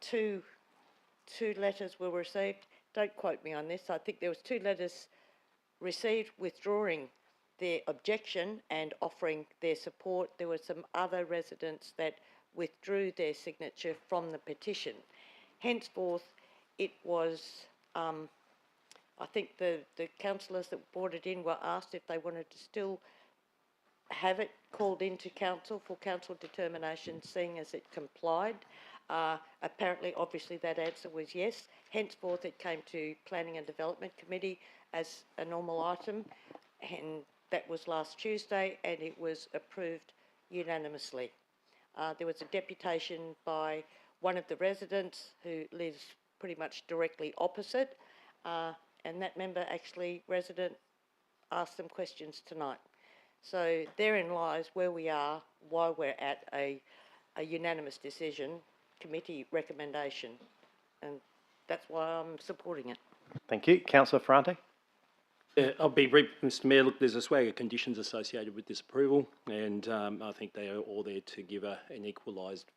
2 letters were received. Don't quote me on this. I think there was 2 letters received withdrawing their objection and offering their support. There were some other residents that withdrew their signature from the petition. Henceforth, it was, I think the councillors that brought it in were asked if they wanted to still have it called into council for council determination, seeing as it complied. Apparently, obviously, that answer was yes. Henceforth, it came to Planning and Development Committee as a normal item, and that was last Tuesday, and it was approved unanimously. There was a deputation by one of the residents who lives pretty much directly opposite, and that member resident asked some questions tonight. So therein lies where we are, why we're at a unanimous decision, committee recommendation, and that's why I'm supporting it. Thank you. Councillor Ferrante. I'll be brief, Mr Mayor. Look, there's a swag of conditions associated with this approval, and I think they are all there to give an equalised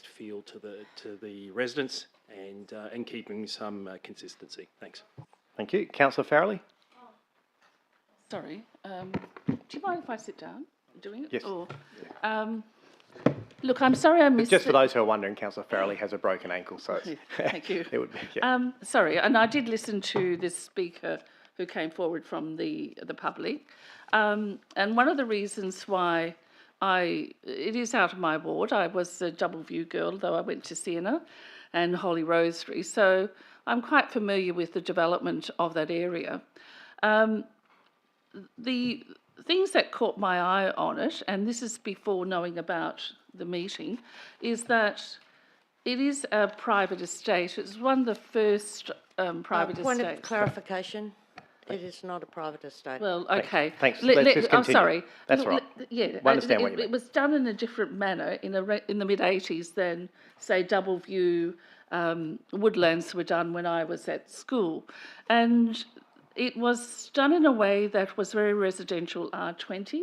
feel to the residents and keeping some consistency. Thanks. Thank you. Councillor Farrelly. Sorry, do you mind if I sit down doing it? Yes. Or, look, I'm sorry I missed Just for those who are wondering, Councillor Farrelly has a broken ankle, so it's, thank you. it would be, yeah. Sorry, and I did listen to this speaker who came forward from the public, and one of the reasons why it is out of my ward. I was a Double View girl, though I went to Siena and Holy Rosary, so I'm quite familiar with the development of that area. The things that caught my eye on it, and this is before knowing about the meeting, is that it is a private estate. It's one of the first private Point estates. of clarification, it is not a private estate. Well, okay. Thanks. Let's just I'm continue. sorry. That's right. Yeah, We understand what you mean. it was done in a different manner in the mid-80s than, say, Double View woodlands were done when I was at school. And it was done in a way that was very residential R20,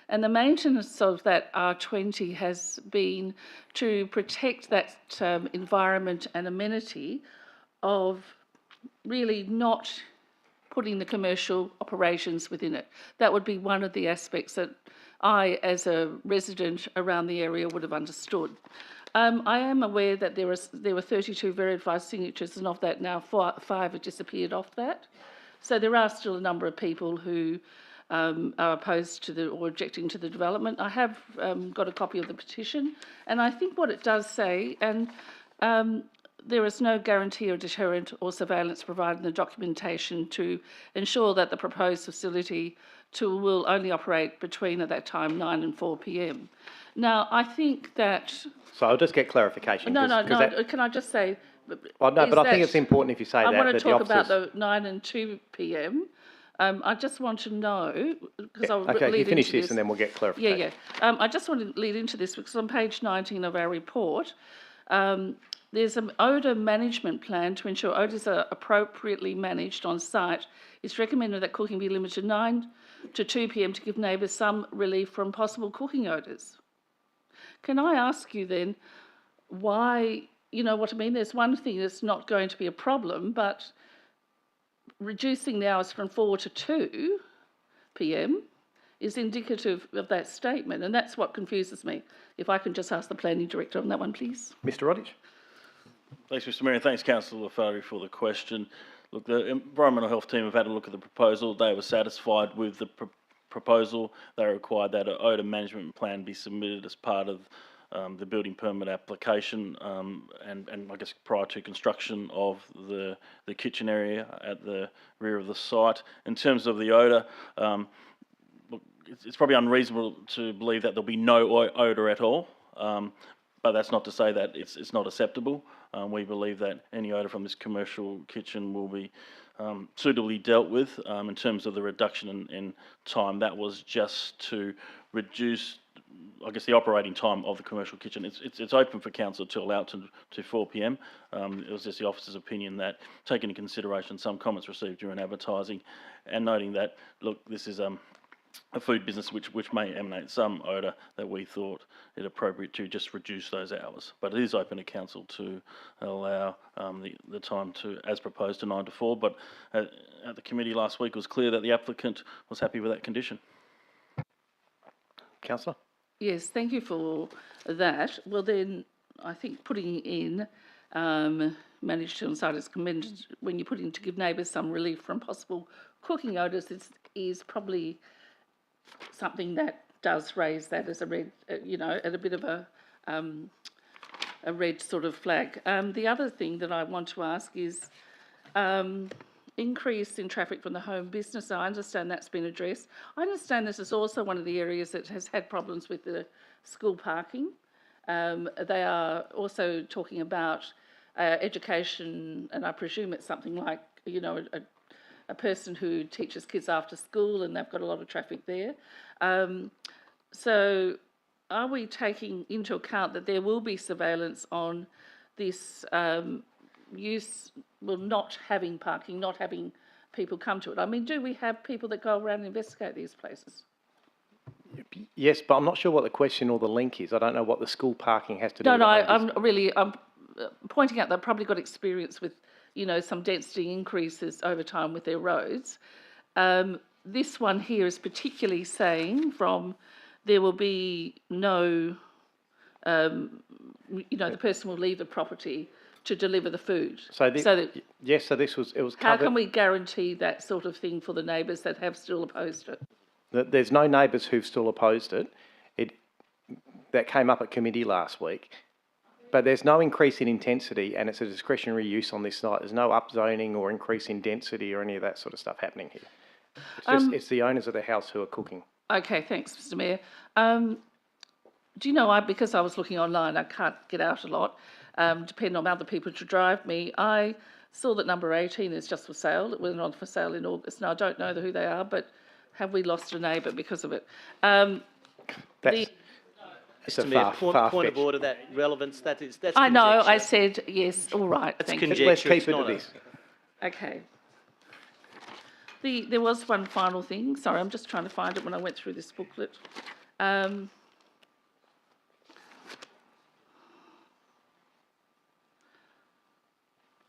and the maintenance of that R20 has been to protect that environment and amenity of really not putting the commercial operations within it. That would be one of the aspects that I, as a resident around the area, would have understood. I am aware that there were 32 verified signatures, and of that now 5 have disappeared off that. So there are still a number of people who are opposed to or objecting to the development. I have got a copy of the petition, and I think what it does say, and there is no guarantee or deterrent or surveillance provided in the documentation to ensure that the proposed facility will only operate between, at that time, 9 and 4 p.m. Now, I think that... So I'll just get clarification. No, can I just say... Well, no, but I think it's important if you say that. I want to talk about the the 9 and 2 p.m. I just want to know, because I'll okay, lead you finish into this and then we'll get clarification. Yeah. I just want to lead into this because on page 19 of our report, there's an odour management plan to ensure odours are appropriately managed on site. It's recommended that cooking be limited to 9 to 2 p.m. to give neighbours some relief from possible cooking odours. Can I ask you then why, you know what I mean? There's one thing that's not going to be a problem, but reducing the hours from 4 to 2 p.m. is indicative of that statement, and that's what confuses me. If I can just ask the Planning Director on that one, please. Mr Rodich. Thanks, Mr Mayor, and thanks, Councillor Farrelly, for the question. Look, the Environmental Health team have had a look at the proposal. They were satisfied with the proposal. They required that an odour management plan be submitted as part of the building permit application and I guess prior to construction of the kitchen area at the rear of the site. In terms of the odour, look, it's probably unreasonable to believe that there'll be no odour at all, but that's not to say that it's not acceptable. We believe that any odour from this commercial kitchen will be suitably dealt with. In terms of the reduction in time, that was just to reduce, I guess, the operating time of the commercial kitchen. It's open for council to allow it to 4 p.m. It was just the officer's opinion that, taking into consideration some comments received during advertising, and noting that, look, this is a food business which may emanate some odour, that we thought it appropriate to just reduce those hours. But it is open to council to allow the time to, as proposed, to 9 to 4. But at the committee last week, it was clear that the applicant was happy with that condition. Councillor? Yes, thank you for that. Well then, I think putting in managed to on site is commended when you're putting to give neighbours some relief from possible cooking odours is probably something that does raise that as a red, at a bit of a red sort of flag. The other thing that I want to ask is, increase in traffic from the home business. I understand that's been addressed. I understand this is also one of the areas that has had problems with the school parking. They are also talking about education, and I presume it's something like, you know, a person who teaches kids after school, and they've got a lot of traffic there. So are we taking into account that there will be surveillance on this not having parking, not having people come to it? I mean, do we have people that go around and investigate these places? Yes, but I'm not sure what the question or the link is. I don't know what the school parking has to do No, with no, the home business. I'm pointing out they've probably got experience with, you know, some density increases over time with their roads. This one here is particularly saying there will be no, you know, the person will leave the property to deliver the food. So this was covered. How can we guarantee that sort of thing for the neighbours that have still opposed it? There's no neighbours who've still opposed it. That came up at committee last week. But there's no increase in intensity, and it's a discretionary use on this site. There's no upzoning or increase in density or any of that sort of stuff happening here. It's just it's the owners of the house who are cooking. Okay, thanks, Mr. Mayor. Do you know, because I was looking online, I can't get out a lot, depending on other people to drive me. I saw that number 18 is just for sale. It went on for sale in August. Now, I don't know who they are, but have we lost a neighbour because of it? It's a Mr. Mayor, far point of order, that relevance, that's I know, conjecture. I said yes, all right. That's thank conjecture. you. Let's keep it's it not to a- this. Okay. There was one final thing. Sorry, I'm just trying to find it when I went through this booklet.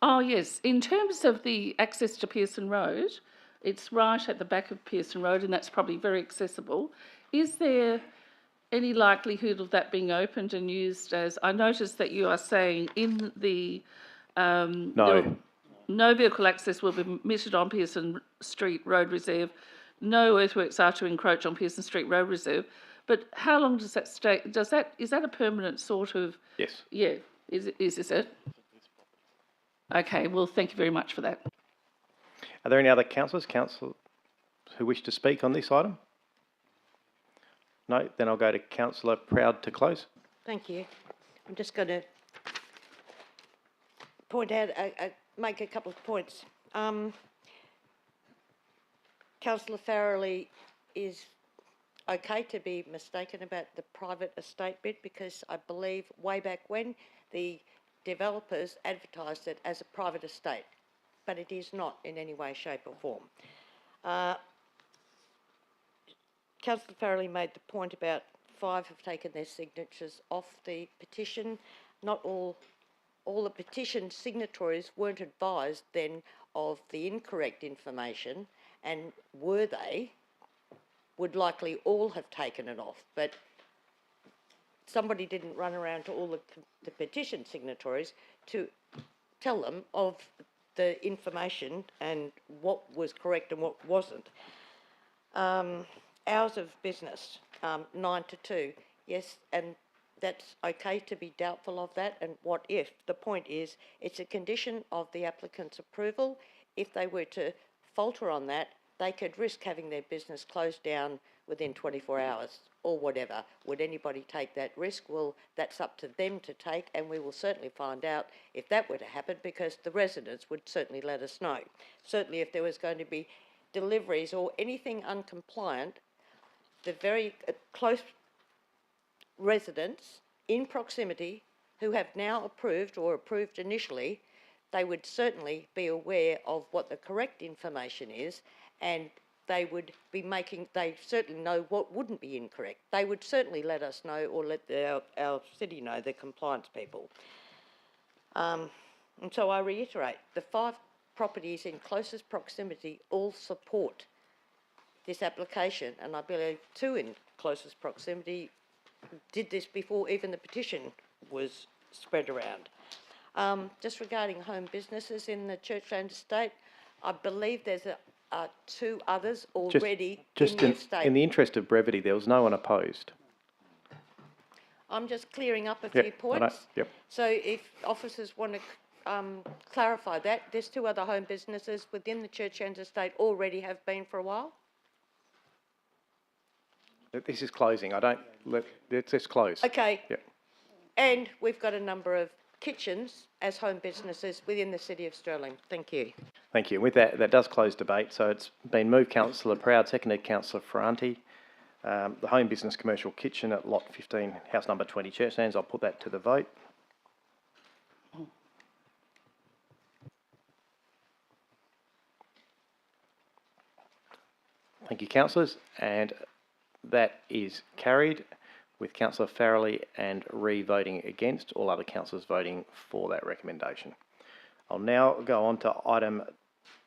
Oh, yes. In terms of the access to Pearson Road, it's right at the back of Pearson Road, and that's probably very accessible. Is there any likelihood of that being opened and used as... I noticed that you are saying in the... No vehicle access will be permitted on Pearson Street Road Reserve. No earthworks are to encroach on Pearson Street Road Reserve. But how long does that stay? Is that a permanent sort of... Yes. Yeah. Is this it? Okay, well, thank you very much for that. Are there any other councillors who wish to speak on this item? No? Then I'll go to Councillor Proud to close. Thank you. I'm just going to point out, make a couple of points. Councillor Farrelly is okay to be mistaken about the private estate bit, because I believe way back when the developers advertised it as a private estate, but it is not in any way, shape or form. Councillor Farrelly made the point about 5 have taken their signatures off the petition. Not all the petition signatories weren't advised then of the incorrect information, and were they, would likely all have taken it off. But somebody didn't run around to all the petition signatories to tell them of the information and what was correct and what wasn't. Hours of business, 9 to 2, yes, and that's okay to be doubtful of that, and what if? The point is, it's a condition of the applicant's approval. If they were to falter on that, they could risk having their business closed down within 24 hours or whatever. Would anybody take that risk? Well, that's up to them to take, and we will certainly find out if that were to happen, because the residents would certainly let us know. Certainly if there was going to be deliveries or anything uncompliant, the very close residents in proximity who have now approved or approved initially, they would certainly be aware of what the correct information is, and they would be they certainly know what wouldn't be incorrect. They would certainly let us know, or let our city know, the compliance people. And so I reiterate, the 5 properties in closest proximity all support this application, and I believe 2 in closest proximity did this before even the petition was spread around. Just regarding home businesses in the Churchland estate, I believe there's 2 others already in the estate. In the interest of brevity, there was no one opposed. I'm just clearing up a few points. Yep. So if officers want to clarify that. There's 2 other home businesses within the Church End estate already have been for a while. This is closing. Let's close. Okay. Yep. And we've got a number of kitchens as home businesses within the City of Stirling. Thank you. Thank you. With that, that does close debate. So it's been moved, Councillor Proud, seconded Councillor Ferranti. The home business commercial kitchen at lot 15, house number 20, Churchlands. I'll put that to the vote. Thank you, councillors. And that is carried with Councillor Farrelly and Ree voting against, all other councillors voting for that recommendation. I'll now go on to item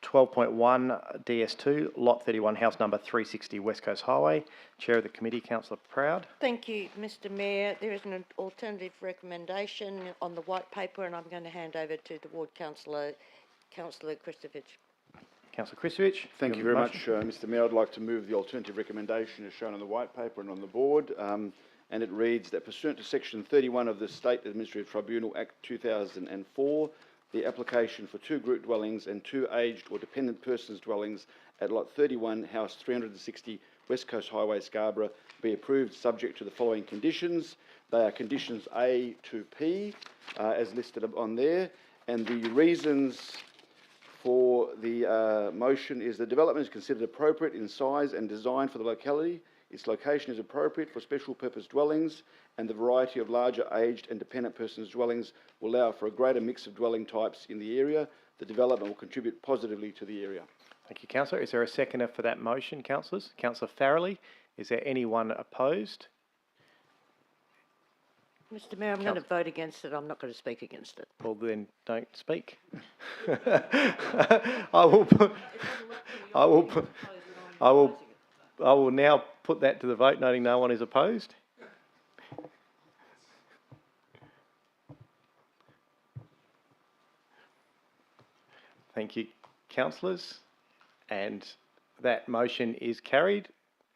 12.1 DS2, lot 31, house number 360 West Coast Highway. Chair of the committee, Councillor Proud. Thank you, Mr Mayor. There is an alternative recommendation on the white paper, and I'm going to hand over to the ward councillor, Councillor Kristovich. Councillor Kristovich. Thank you very much, Mr Mayor. I'd like to move the alternative recommendation as shown on the white paper and on the board. And it reads that pursuant to section 31 of the State Administrative Tribunal Act 2004, the application for 2 group dwellings and 2 aged or dependent persons dwellings at lot 31, house 360 West Coast Highway, Scarborough, be approved subject to the following conditions. They are conditions A to P, as listed on there, and the reasons for the motion is the development is considered appropriate in size and design for the locality. Its location is appropriate for special purpose dwellings, and the variety of larger aged and dependent persons dwellings will allow for a greater mix of dwelling types in the area. The development will contribute positively to the area. Thank you, Councillor. Is there a seconder for that motion, councillors? Councillor Farrelly. Is there anyone opposed? Mr Mayor, I'm going to vote against it. I'm not going to speak against it. Well, then don't speak. I will now put that to the vote, noting no one is opposed. Thank you, councillors. And that motion is carried.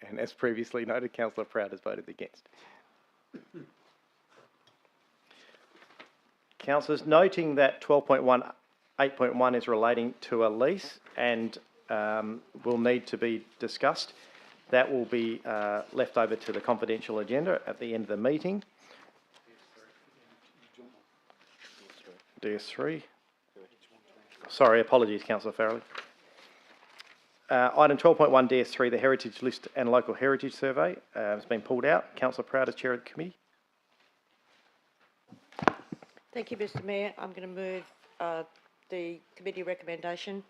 And as previously noted, Councillor Proud has voted against. Councillors, noting that 12.1, 8.1 is relating to a lease and will need to be discussed, that will be left over to the confidential agenda at the end of the meeting. DS3. Sorry, apologies, Councillor Farrelly. Item 12.1 DS3, the Heritage List and Local Heritage Survey, has been pulled out. Councillor Proud as Chair of the Committee. Thank you, Mr Mayor. I'm going to move the committee recommendation.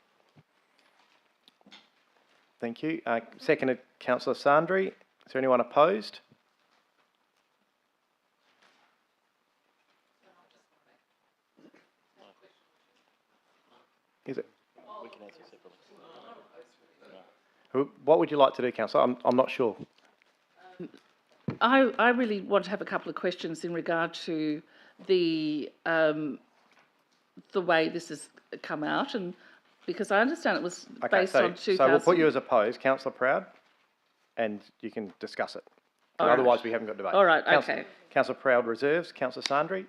Thank you. Seconded, Councillor Sandri. Is there anyone opposed? Is it? We can answer separately. What would you like to do, Councillor? I'm not sure. I really want to have a couple of questions in regard to the way this has come out, and because I understand it was based on 2000. So we'll put you as opposed, Councillor Proud, and you can discuss it. All right. Otherwise, we haven't got debate. All right, okay. Councillor Proud reserves. Councillor Sandri.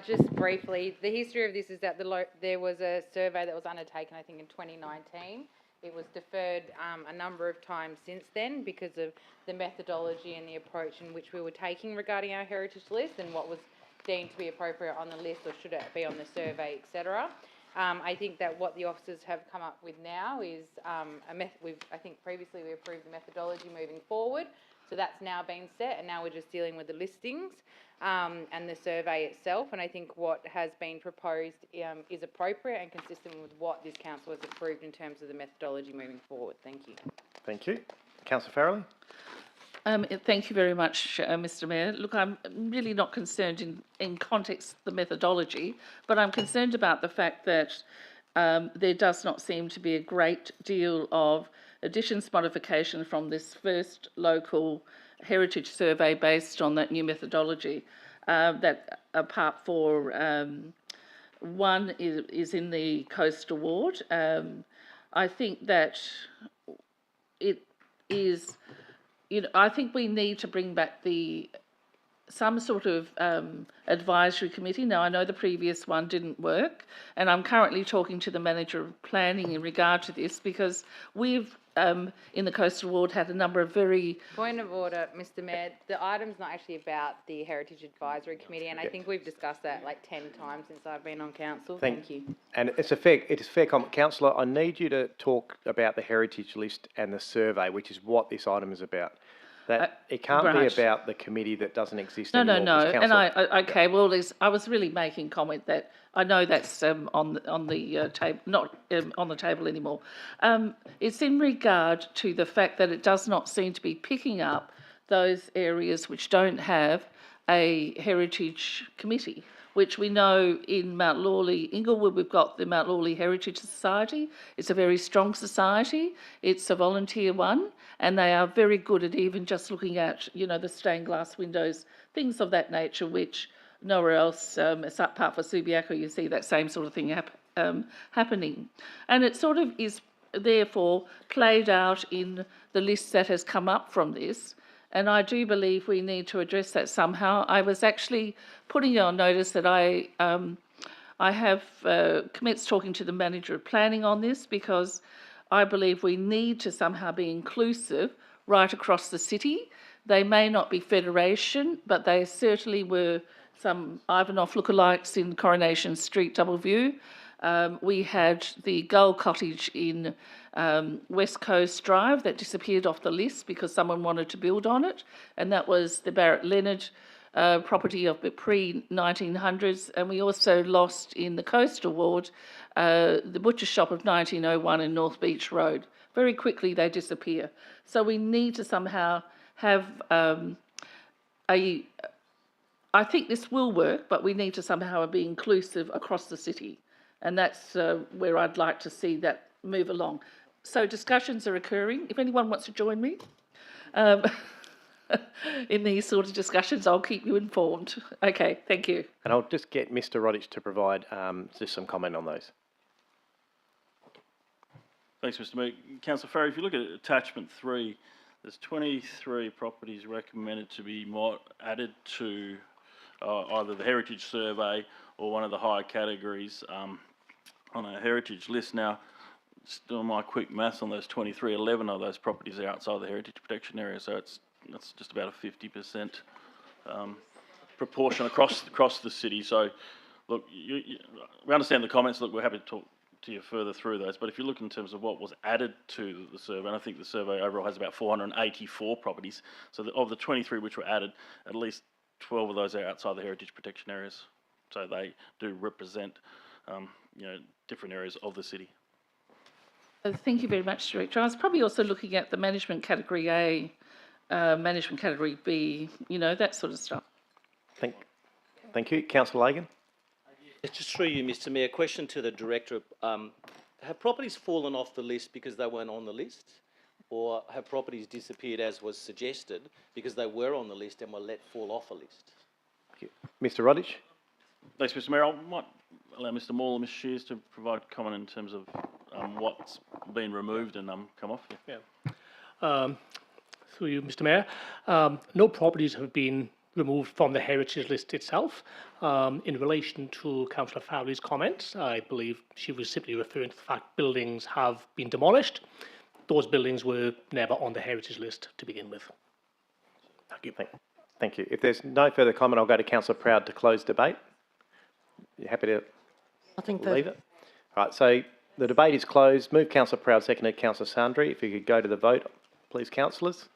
Just briefly, the history of this is that there was a survey that was undertaken, I think, in 2019. It was deferred a number of times since then because of the methodology and the approach in which we were taking regarding our heritage list and what was deemed to be appropriate on the list or should it be on the survey, etc. I think that what the officers have come up with now is I think previously we approved the methodology moving forward, so that's now been set, and now we're just dealing with the listings and the survey itself. And I think what has been proposed is appropriate and consistent with what this council has approved in terms of the methodology moving forward. Thank you. Thank you. Councillor Farrelly. Thank you very much, Mr Mayor. Look, I'm really not concerned in context of the methodology, but I'm concerned about the fact that there does not seem to be a great deal of additions, modification from this first local heritage survey based on that new methodology. That apart for one is in the coastal ward. I think that it is. I think we need to bring back the some sort of advisory committee. Now, I know the previous one didn't work, and I'm currently talking to the manager of planning in regard to this, because we've, in the Coastal Ward, had a number of very... Point of order, Mr Mayor. The item's not actually about the Heritage Advisory Committee, and I think we've discussed that like 10 times since I've been on council. Thank you. And it is fair comment. Councillor, I need you to talk about the heritage list and the survey, which is what this item is about. That it can't right. be about the committee that doesn't exist No, anymore. no, no. because And council- okay, well, I was really making comment that I know that's on the table, not on the table anymore. It's in regard to the fact that it does not seem to be picking up those areas which don't have a heritage committee, which we know in Mount Lawley, Inglewood, we've got the Mount Lawley Heritage Society. It's a very strong society. It's a volunteer one, and they are very good at even just looking at, you know, the stained glass windows, things of that nature, which nowhere else, apart from Subiaco, you see that same sort of thing happening. And it sort of is therefore played out in the list that has come up from this. And I do believe we need to address that somehow. I was actually putting on notice that I have commenced talking to the manager of planning on this, because I believe we need to somehow be inclusive right across the city. They may not be federation, but they certainly were some Ivanhoe lookalikes in Coronation Street, Double View. We had the Gold Cottage in West Coast Drive that disappeared off the list because someone wanted to build on it, and that was the Barrett Leonard property of the pre-1900s. And we also lost in the Coastal Ward the butcher shop of 1901 in North Beach Road. Very quickly they disappear. So we need to somehow have I think this will work, but we need to somehow be inclusive across the city. And that's where I'd like to see that move along. So discussions are occurring. If anyone wants to join me in these sort of discussions, I'll keep you informed. Okay, thank you. And I'll just get Mr Rodich to provide just some comment on those. Thanks, Mr Mayor. Councillor Farry, if you look at attachment 3, there's 23 properties recommended to be added to either the heritage survey or one of the higher categories on a heritage list. Now, just doing my quick maths on those 23, 11 of those properties are outside the heritage protection area, so that's just about a 50% proportion across the city. So, look, we understand the comments. Look, we're happy to talk to you further through those, but if you look in terms of what was added to the survey, and I think the survey overall has about 484 properties, so of the 23 which were added, at least 12 of those are outside the heritage protection areas, so they do represent different areas of the city. Thank you very much, Director. I was probably also looking at the management category A, management category B, that sort of stuff. Thank you. Councillor Lagan. Just through you, Mr Mayor, question to the Director. Have properties fallen off the list because they weren't on the list? Or have properties disappeared, as was suggested, because they were on the list and were let fall off a list? Mr Rodich. Thanks, Mr Mayor. I might allow Mr Maul and Ms Shears to provide comment in terms of what's been removed and come off. Yeah. Through you, Mr Mayor. No properties have been removed from the heritage list itself. In relation to Councillor Farrelly's comments, I believe she was simply referring to the fact buildings have been demolished. Those buildings were never on the heritage list to begin with. Thank you. Thank you. If there's no further comment, I'll go to Councillor Proud to close debate. You happy to leave it? All right, so the debate is closed. Move Councillor Proud, seconded Councillor Sandri. If you could go to the vote, please, councillors.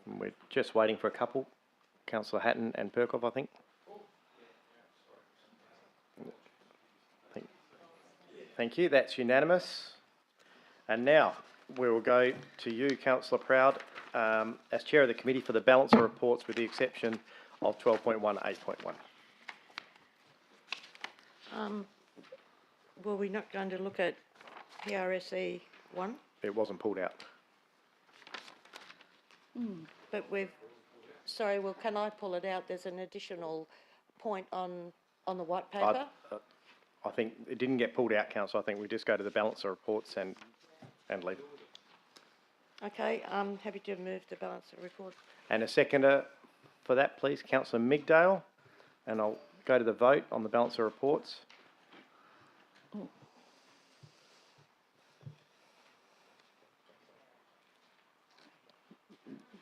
And we're just waiting for a couple. Councillor Hatton and Perkov, I think. Thank you. That's unanimous. And now we will go to you, Councillor Proud, as Chair of the Committee for the balance of reports with the exception of 12.1, 8.1. Were we not going to look at PRSE 1? It wasn't pulled out. But sorry, well, can I pull it out? There's an additional point on the white paper. I think it didn't get pulled out, councillor. I think we just go to the balance of reports and leave it. Okay, I'm happy to move the balance of reports. And a seconder for that, please, councillor Migdale. And I'll go to the vote on the balance of reports.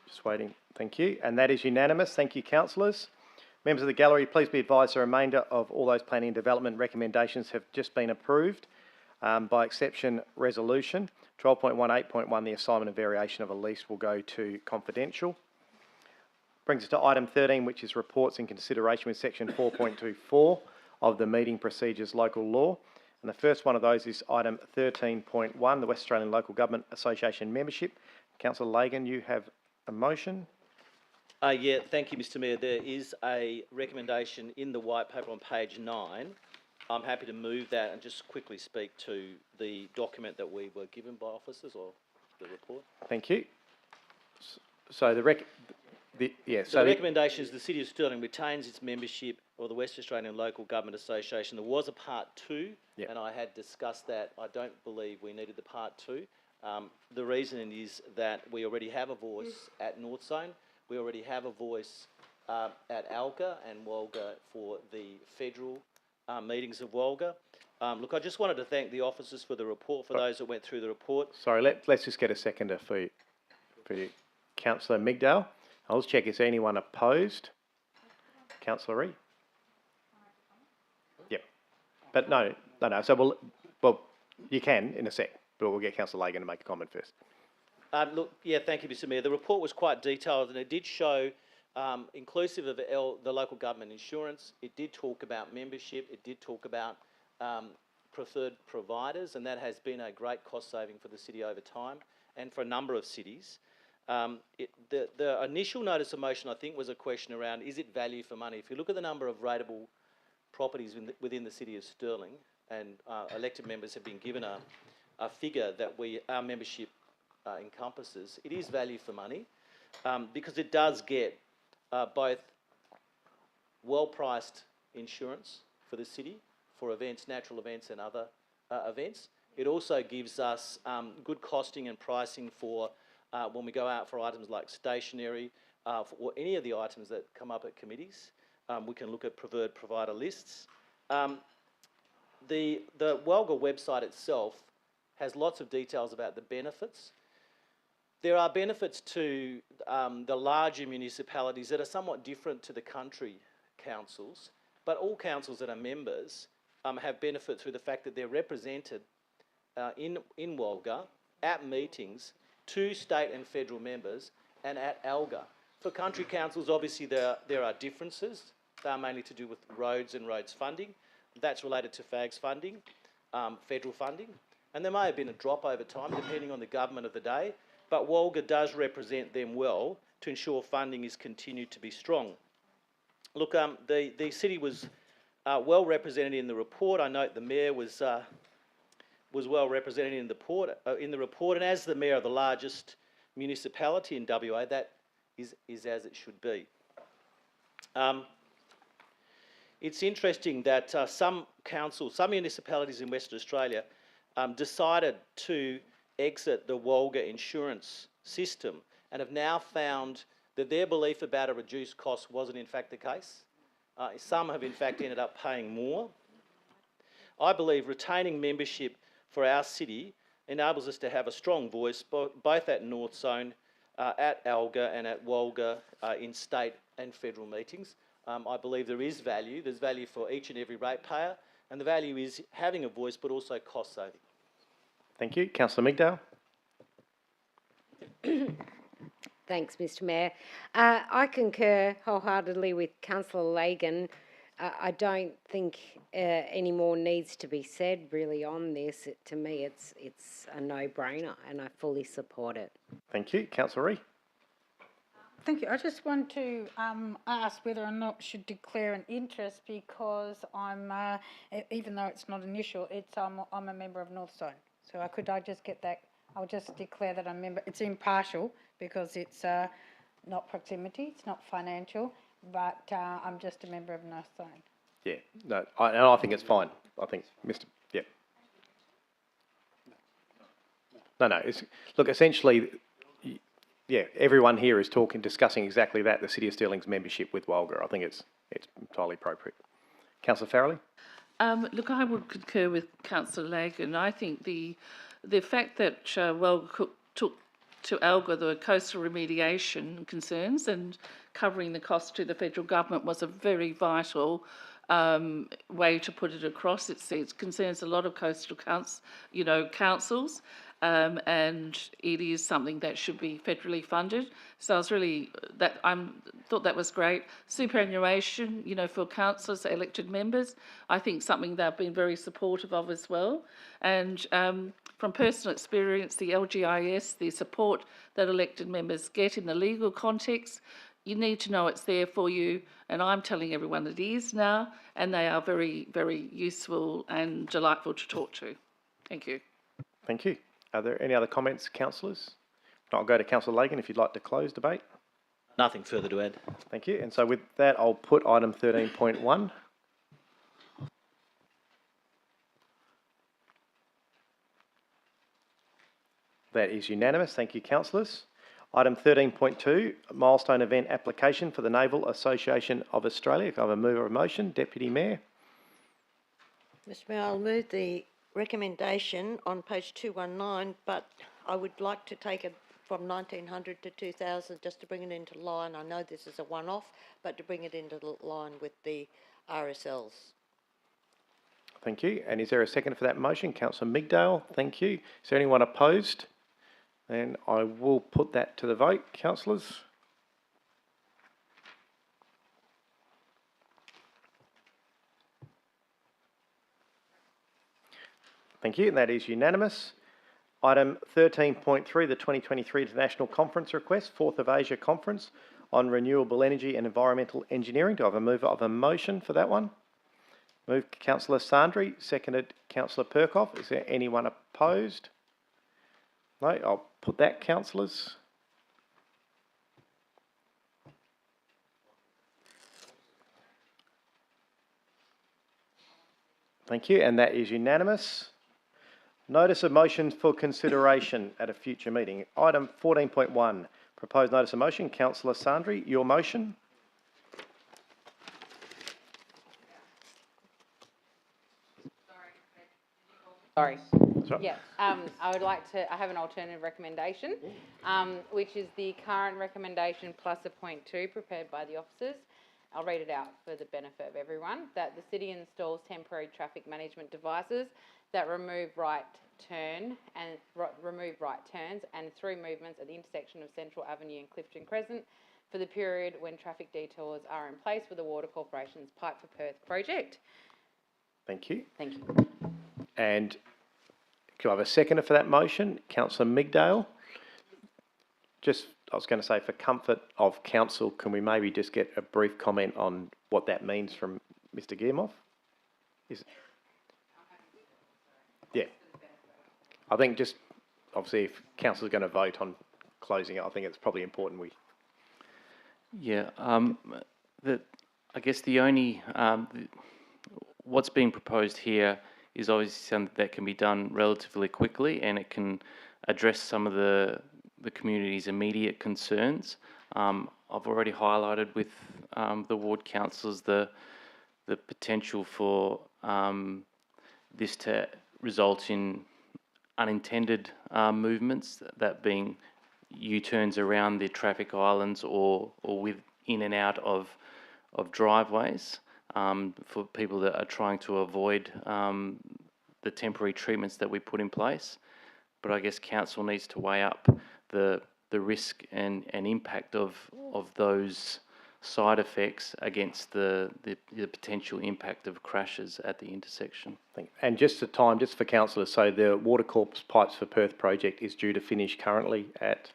Just waiting. Thank you. And that is unanimous. Thank you, councillors. Members of the gallery, please be advised the remainder of all those planning and development recommendations have just been approved by exception resolution. 12.18.1, the assignment and variation of a lease will go to confidential. Brings us to item 13, which is reports in consideration with section 4.24 of the meeting procedures local law. And the first one of those is item 13.1, the West Australian Local Government Association membership. Councillor Lagan, you have a motion. Yeah, thank you, Mr. Mayor. There is a recommendation in the white paper on page 9. I'm happy to move that and just quickly speak to the document that we were given by officers or the report. Thank you. So the recommendation is the City of Stirling retains its membership of the West Australian Local Government Association. There was a part 2, and I had discussed that. I don't believe we needed the part 2. The reason is that we already have a voice at North Zone. We already have a voice at ALGA and WOLGA for the federal meetings of WOLGA. Look, I just wanted to thank the officers for the report, for those that went through the report. Sorry, let's just get a seconder for you. Councillor Migdale. I'll just check, is there anyone opposed? Councillor Ree? Yep. But no. So well, you can in a sec, but we'll get Councillor Lagan to make a comment first. Look, yeah, thank you, Mr. Mayor. The report was quite detailed and it did show, inclusive of the local government insurance, it did talk about membership, it did talk about preferred providers, and that has been a great cost saving for the city over time and for a number of cities. The initial notice of motion, I think, was a question around, is it value for money? If you look at the number of rateable properties within the City of Stirling, and elected members have been given a figure that our membership encompasses, it is value for money because it does get both well-priced insurance for the city for events, natural events and other events. It also gives us good costing and pricing for when we go out for items like stationery or any of the items that come up at committees. We can look at preferred provider lists. The WOLGA website itself has lots of details about the benefits. There are benefits to the larger municipalities that are somewhat different to the country councils, but all councils that are members have benefit through the fact that they're represented in WOLGA at meetings to state and federal members and at ALGA. For country councils, obviously there are differences. They are mainly to do with roads and roads funding. That's related to FAGS funding, federal funding. And there may have been a drop over time depending on the government of the day, but WOLGA does represent them well to ensure funding is continued to be strong. Look, the city was well represented in the report. I note the mayor was well represented in the report, and as the mayor of the largest municipality in WA, that is as it should be. It's interesting that some municipalities in Western Australia decided to exit the WOLGA insurance system and have now found that their belief about a reduced cost wasn't in fact the case. Some have in fact ended up paying more. I believe retaining membership for our city enables us to have a strong voice both at North Zone, at ALGA and at WOLGA in state and federal meetings. I believe there is value. There's value for each and every ratepayer, and the value is having a voice but also cost saving. Thank you. Councillor Migdale. Thanks, Mr. Mayor. I concur wholeheartedly with Councillor Lagan. I don't think any more needs to be said really on this. To me, it's a no-brainer, and I fully support it. Thank you. Councillor Ree. Thank you. I just want to ask whether or not should declare an interest because I'm, even though it's not initial, I'm a member of North Zone. So could I just get that? I'll just declare that I'm a member. It's impartial because it's not proximity, it's not financial, but I'm just a member of North Zone. Yeah, no, I think it's fine. I think, yeah. No, look, essentially, yeah, everyone here is discussing exactly that, the City of Stirling's membership with Walga. I think it's entirely appropriate. Councillor Farrelly? Look, I would concur with Councillor Lagan. I think the fact that Walga took to Alga the coastal remediation concerns and covering the cost to the federal government was a very vital way to put it across. It concerns a lot of coastal councils, and it is something that should be federally funded. So I was really thought that was great. Superannuation, for councillors, elected members, I think something they've been very supportive of as well. And from personal experience, the LGIS, the support that elected members get in the legal context, you need to know it's there for you, and I'm telling everyone it is now, and they are very, very useful and delightful to talk to. Thank you. Thank you. Are there any other comments, councillors? I'll go to Councillor Lagan if you'd like to close debate. Nothing further to add. Thank you. And so with that, I'll put item 13.1. That is unanimous. Thank you, councillors. Item 13.2, milestone event application for the Naval Association of Australia. Can I have a mover of motion? Deputy Mayor. Mr Mayor, I'll move the recommendation on page 219, but I would like to take it from 1900 to 2000 just to bring it into line. I know this is a one-off, but to bring it into line with the RSLs. Thank you. And is there a second for that motion? Councillor Migdale, thank you. Is there anyone opposed? Then I will put that to the vote, councillors. Thank you, and that is unanimous. Item 13.3, the 2023 International Conference Request, 4th of Asia Conference on Renewable Energy and Environmental Engineering. Do I have a mover of a motion for that one? Moved Councillor Sandri, seconded Councillor Perkoff. Is there anyone opposed? No, I'll put that, councillors. Thank you, and that is unanimous. Notice of motion for consideration at a future meeting. Item 14.1, proposed notice of motion. Councillor Sandri, your motion. Sorry. That's right. Yeah, I would like to, I have an alternative recommendation, which is the current recommendation plus a point 2 prepared by the officers. I'll read it out for the benefit of everyone, that the city installs temporary traffic management devices that remove right turns and through movements at the intersection of Central Avenue and Clifton Crescent for the period when traffic detours are in place for the Water Corporation's Pipe for Perth project. Thank you. Thank you. And can I have a seconder for that motion? Councillor Migdale. Just, I was going to say, for comfort of council, can we maybe just get a brief comment on what that means from Mr. Guillemot? Yeah. I think just, obviously, if council is going to vote on closing it, I think it's probably important we... Yeah, I guess the only, what's being proposed here is obviously something that can be done relatively quickly, and it can address some of the community's immediate concerns. I've already highlighted with the ward councillors the potential for this to result in unintended movements, that being U-turns around the traffic islands or in and out of driveways. For people that are trying to avoid the temporary treatments that we put in place. But I guess council needs to weigh up the risk and impact of those side effects against the potential impact of crashes at the intersection. And just the time, just for councillors, so the Water Corp's Pipes for Perth project is due to finish currently at...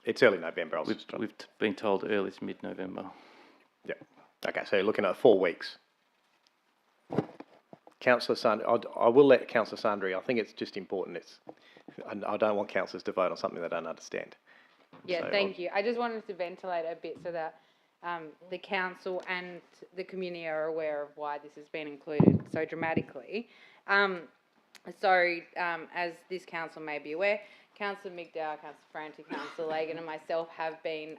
It's early November. We've been told early to mid-November. Yeah. Okay, so you're looking at 4 weeks. Councillor Sandri, I will let Councillor Sandri, I think it's just important. I don't want councillors to vote on something they don't understand. Yeah, thank you. I just wanted to ventilate a bit so that the council and the community are aware of why this has been included so dramatically. As this council may be aware, Councillor Migdal, Councillor Franti, Councillor Lagan and myself have been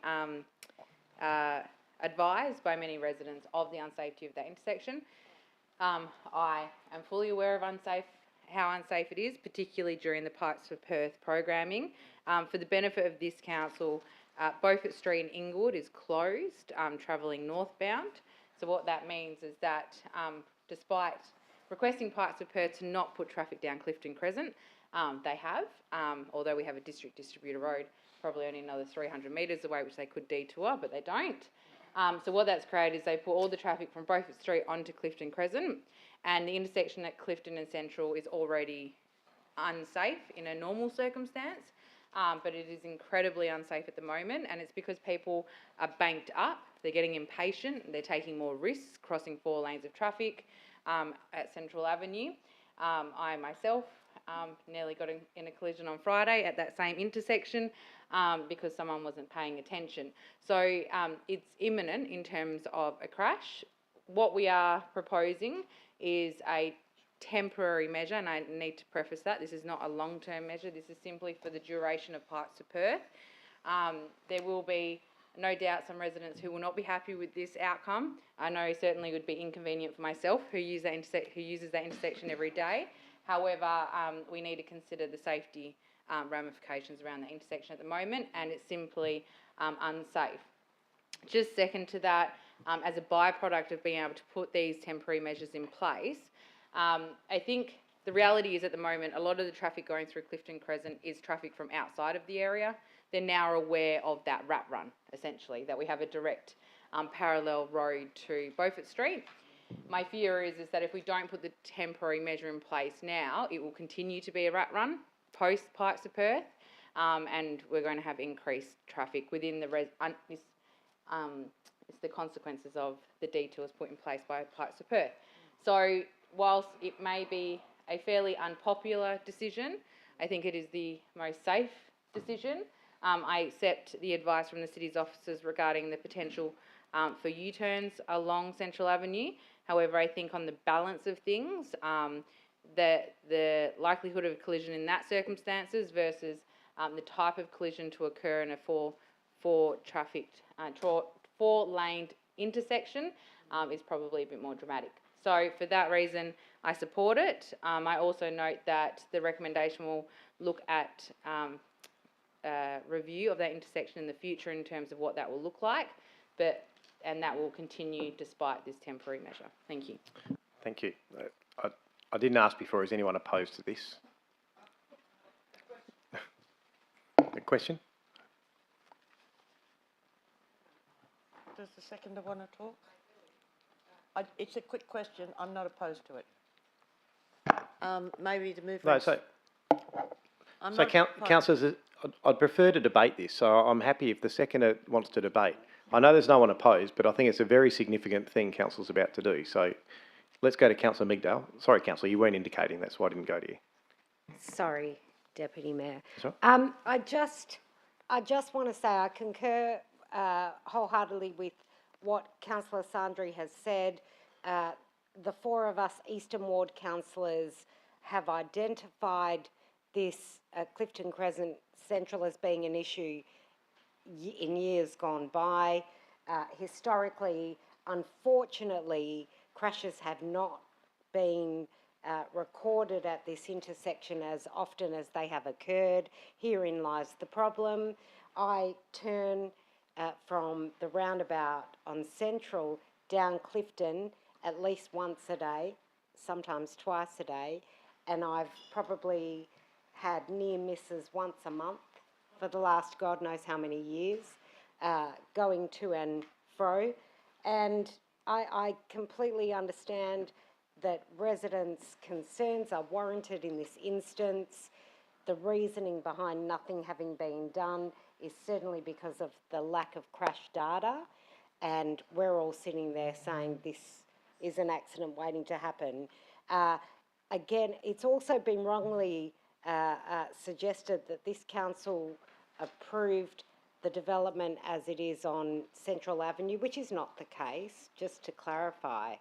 advised by many residents of the unsafety of that intersection. I am fully aware of how unsafe it is, particularly during the Pipes of Perth programming. For the benefit of this council, Beaufort Street in Inglewood is closed, travelling northbound. So what that means is that despite requesting Pipes of Perth to not put traffic down Clifton Crescent, they have, although we have a district distributor road probably only another 300 metres away, which they could detour, but they don't. So what that's created is they put all the traffic from Beaufort Street onto Clifton Crescent, and the intersection at Clifton and Central is already unsafe in a normal circumstance, but it is incredibly unsafe at the moment, and it's because people are banked up, they're getting impatient, they're taking more risks, crossing 4 lanes of traffic at Central Avenue. I myself nearly got in a collision on Friday at that same intersection because someone wasn't paying attention. So it's imminent in terms of a crash. What we are proposing is a temporary measure, and I need to preface that. This is not a long-term measure. This is simply for the duration of Pipes to Perth. There will be no doubt some residents who will not be happy with this outcome. I know certainly would be inconvenient for myself who uses that intersection every day. However, we need to consider the safety ramifications around that intersection at the moment, and it's simply unsafe. Just second to that, as a byproduct of being able to put these temporary measures in place, I think the reality is at the moment a lot of the traffic going through Clifton Crescent is traffic from outside of the area. They're now aware of that rat run, essentially, that we have a direct parallel road to Beaufort Street. My fear is that if we don't put the temporary measure in place now, it will continue to be a rat run post Pipes of Perth, and we're going to have increased traffic within it's the consequences of the detours put in place by Pipes of Perth. So whilst it may be a fairly unpopular decision, I think it is the most safe decision. I accept the advice from the city's officers regarding the potential for U-turns along Central Avenue. However, I think on the balance of things, the likelihood of a collision in that circumstances versus the type of collision to occur in a four-laned intersection is probably a bit more dramatic. So for that reason, I support it. I also note that the recommendation will look at review of that intersection in the future in terms of what that will look like, and that will continue despite this temporary measure. Thank you. Thank you. I didn't ask before, is anyone opposed to this? A question? Does the seconder want to talk? It's a quick question. I'm not opposed to it. Maybe to move... No, councillors, I'd prefer to debate this, so I'm happy if the seconder wants to debate. I know there's no one opposed, but I think it's a very significant thing council's about to do. So let's go to Councillor Migdal. Sorry, Councillor, you weren't indicating, that's why I didn't go to you. Sorry, Deputy Mayor. Sorry? I just want to say I concur wholeheartedly with what Councillor Sandri has said. The 4 of us Eastern Ward councillors have identified this Clifton Crescent Central as being an issue in years gone by. Historically, unfortunately, crashes have not been recorded at this intersection as often as they have occurred. Herein lies the problem. I turn from the roundabout on Central down Clifton at least once a day, sometimes twice a day, and I've probably had near misses once a month for the last God knows how many years, going to and fro. And I completely understand that residents' concerns are warranted in this instance. The reasoning behind nothing having been done is certainly because of the lack of crash data, and we're all sitting there saying this is an accident waiting to happen. Again, it's also been wrongly suggested that this council approved the development as it is on Central Avenue, which is not the case, just to clarify.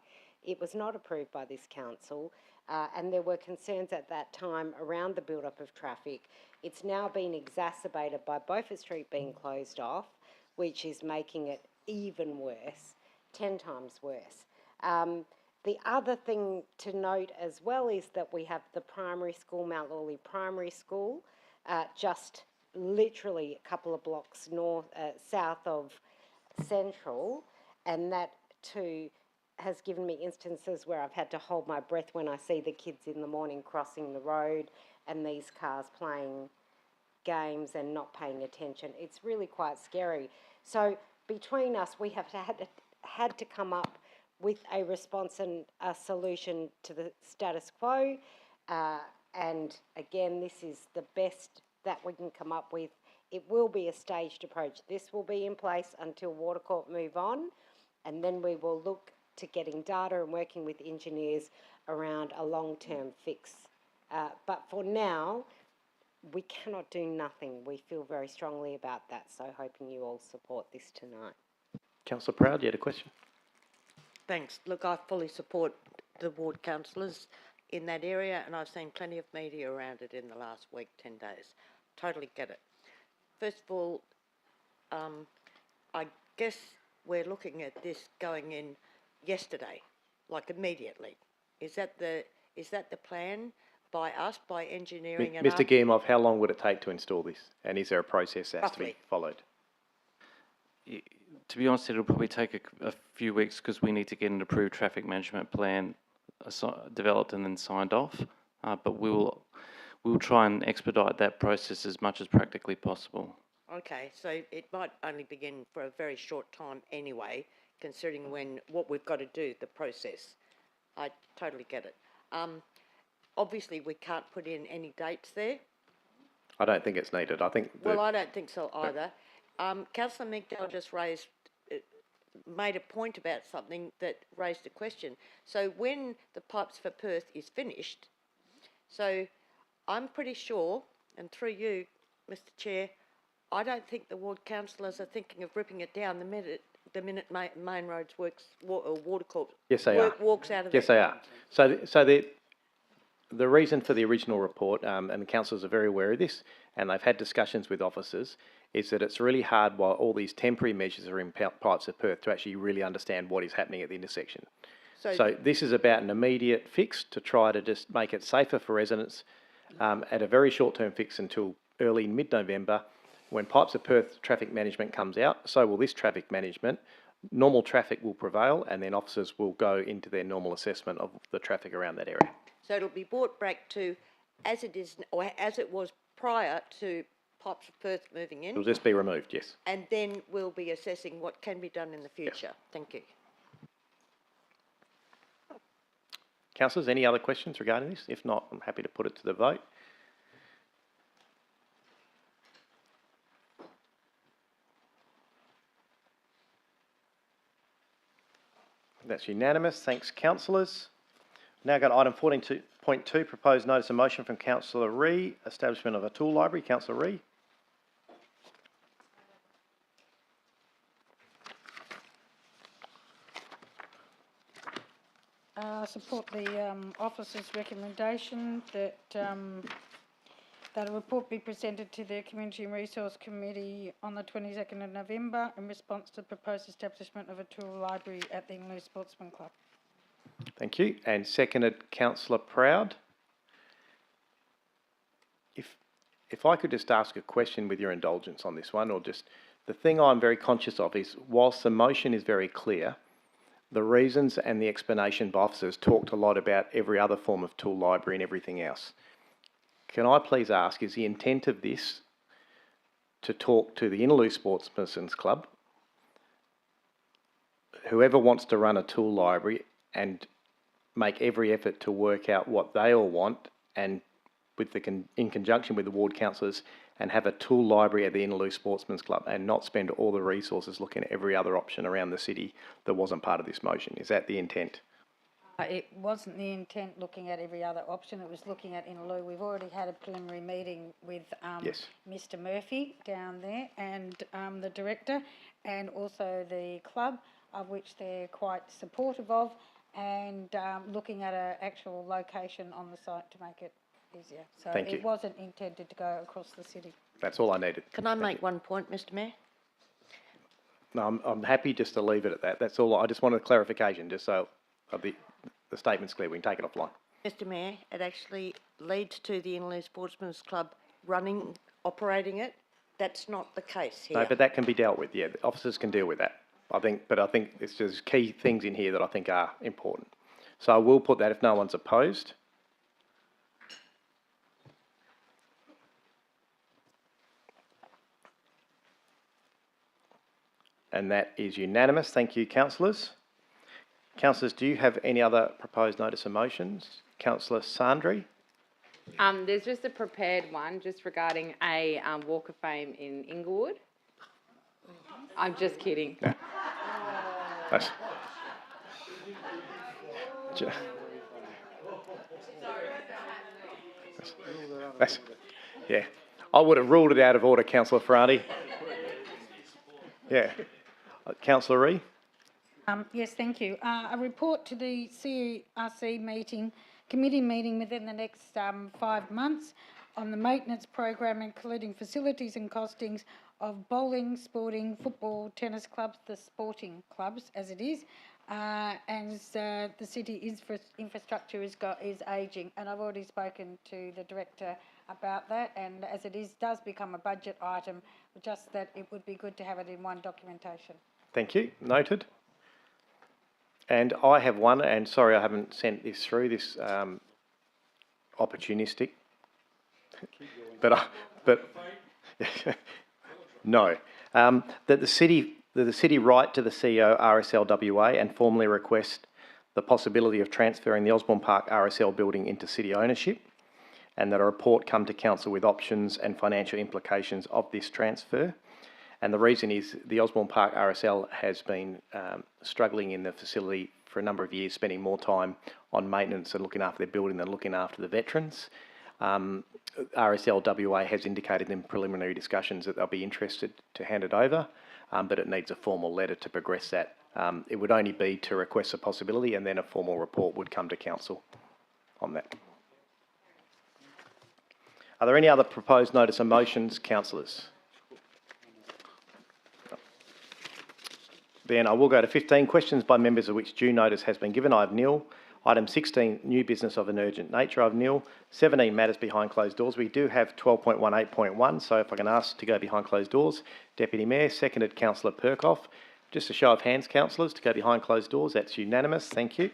It was not approved by this council, and there were concerns at that time around the build-up of traffic. It's now been exacerbated by Beaufort Street being closed off, which is making it even worse, 10 times worse. The other thing to note as well is that we have the primary school, Mount Lawley Primary School, just literally a couple of blocks south of Central, and that too has given me instances where I've had to hold my breath when I see the kids in the morning crossing the road and these cars playing games and not paying attention. It's really quite scary. So between us, we have had to come up with a response and a solution to the status quo. And again, this is the best that we can come up with. It will be a staged approach. This will be in place until Watercorp move on, and then we will look to getting data and working with engineers around a long-term fix. But for now, we cannot do nothing. We feel very strongly about that, so hoping you all support this tonight. Councillor Proud, you had a question? Thanks. Look, I fully support the ward councillors in that area, and I've seen plenty of media around it in the last week, 10 days. Totally get it. First of all, I guess we're looking at this going in yesterday, like immediately. Is that the plan by us, by engineering? And Mr. Guillemot, how long would it take to install this? And is there a process that has to be Roughly. followed? To be honest, it'll probably take a few weeks because we need to get an approved traffic management plan developed and then signed off. But we'll try and expedite that process as much as practically possible. Okay, so it might only begin for a very short time anyway, considering what we've got to do, the process. I totally get it. Obviously, we can't put in any dates there. I don't think it's needed. I think. Well, I don't think so either. Councillor McDowell just made a point about something that raised a question. So when the Pipes for Perth is finished, so I'm pretty sure, and through you, Mr. Chair, I don't think the ward councillors are thinking of ripping it down the minute Main Roads Works or Watercorp Yes, they are. walks out of Yes, they are. So the reason for the original report, and the councillors are very aware of this, and they've had discussions with officers, is that it's really hard while all these temporary measures are in Pipes of Perth to actually really understand what is happening at the intersection. So this is about an immediate fix to try to just make it safer for residents at a very short-term fix until early mid-November. When Pipes of Perth traffic management comes out, so will this traffic management. Normal traffic will prevail, and then officers will go into their normal assessment of the traffic around that area. So it'll be brought back to as it is, or as it was prior to Pipes of Perth moving in. It'll just be removed, yes. And then we'll be assessing what can be done in the future. Yes. Thank you. Councillors, any other questions regarding this? If not, I'm happy to put it to the vote. That's unanimous. Thanks, councillors. Now got item 14.2, proposed notice of motion from Councillor Ree, establishment of a tool library. Councillor Ree. I support the officer's recommendation that that a report be presented to the Community and Resource Committee on the 22nd of November in response to the proposed establishment of a tool library at the Ingloo Sportsman Club. Thank you. And seconded, Councillor Proud. If I could just ask a question with your indulgence on this one, or just the thing I'm very conscious of is, whilst the motion is very clear, the reasons and the explanation by officers talked a lot about every other form of tool library and everything else. Can I please ask, is the intent of this to talk to the Inaloo Sportsman's Club, whoever wants to run a tool library, and make every effort to work out what they all want, and with in conjunction with the ward councillors, and have a tool library at the Inaloo Sportsman's Club, and not spend all the resources looking at every other option around the city that wasn't part of this motion? Is that the intent? It wasn't the intent looking at every other option, it was looking at Inaloo. We've already had a preliminary meeting with Yes. Mr Murphy down there and the director, and also the club, of which they're quite supportive of, and looking at an actual location on the site to make it easier. So Thank you. it wasn't intended to go across the city. That's all I needed. Can I make one point, Mr Mayor? No, I'm happy just to leave it at that. That's all. I just wanted a clarification, just so the statement's clear. We can take it offline. Mr Mayor, it actually leads to the Inaloo Sportsman's Club operating it. That's not the case here. No, but that can be dealt with. Yeah, the officers can deal with that. I think it's just key things in here that I think are important. So I will put that if no one's opposed. And that is unanimous. Thank you, councillors. Councillors, do you have any other proposed notice of motions? Councillor Sandri? There's just a prepared one just regarding a Walk of Fame in Inglewood. I'm just kidding. Yeah. Yeah. I would have ruled it out of order, Councillor Ferrandi. Yeah. Councillor Ree? Yes, thank you. A report to the CRC committee meeting within the next 5 months on the maintenance program, including facilities and costings of bowling, sporting, football, tennis clubs, the sporting clubs as it is, the city infrastructure is ageing, and I've already spoken to the director about that, and as it does become a budget item, just that it would be good to have it in one documentation. Thank you. Noted. And I have one, and sorry I haven't sent this through, this opportunistic, but no, that the city write to the CEO RSLWA and formally request the possibility of transferring the Osborne Park RSL building into city ownership, and that a report come to council with options and financial implications of this transfer. And the reason is the Osborne Park RSL has been struggling in the facility for a number of years, spending more time on maintenance and looking after their building than looking after the veterans. RSL WA has indicated in preliminary discussions that they'll be interested to hand it over, but it needs a formal letter to progress that. It would only be to request a possibility, and then a formal report would come to council on that. Are there any other proposed notice of motions, councillors? Then I will go to 15 questions by members of which due notice has been given. I have nil. Item 16, new business of an urgent nature. I have nil. 17, matters behind closed doors. We do have 12.18.1, so if I can ask to go behind closed doors. Deputy Mayor, seconded Councillor Perkoff. Just a show of hands, councillors, to go behind closed doors. That's unanimous. Thank you.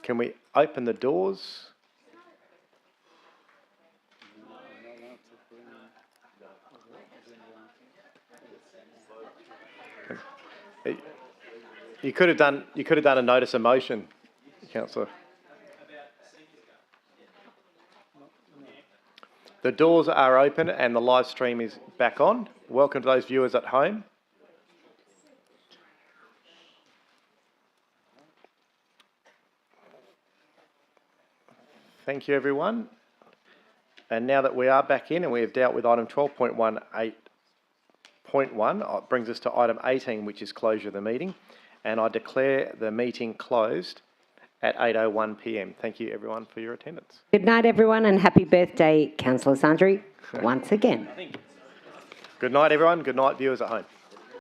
Can we open the doors? You could have done a notice of motion, Councillor. The doors are open and the live stream is back on. Welcome to those viewers at home. Thank you, everyone. And now that we are back in and we have dealt with item 12.18.1, it brings us to item 18, which is closure of the meeting. And I declare the meeting closed at 8:01 p.m. Thank you, everyone, for your attendance. Good night, everyone, and happy birthday, Councillor Sundry, once again. Good night, everyone. Good night, viewers at home.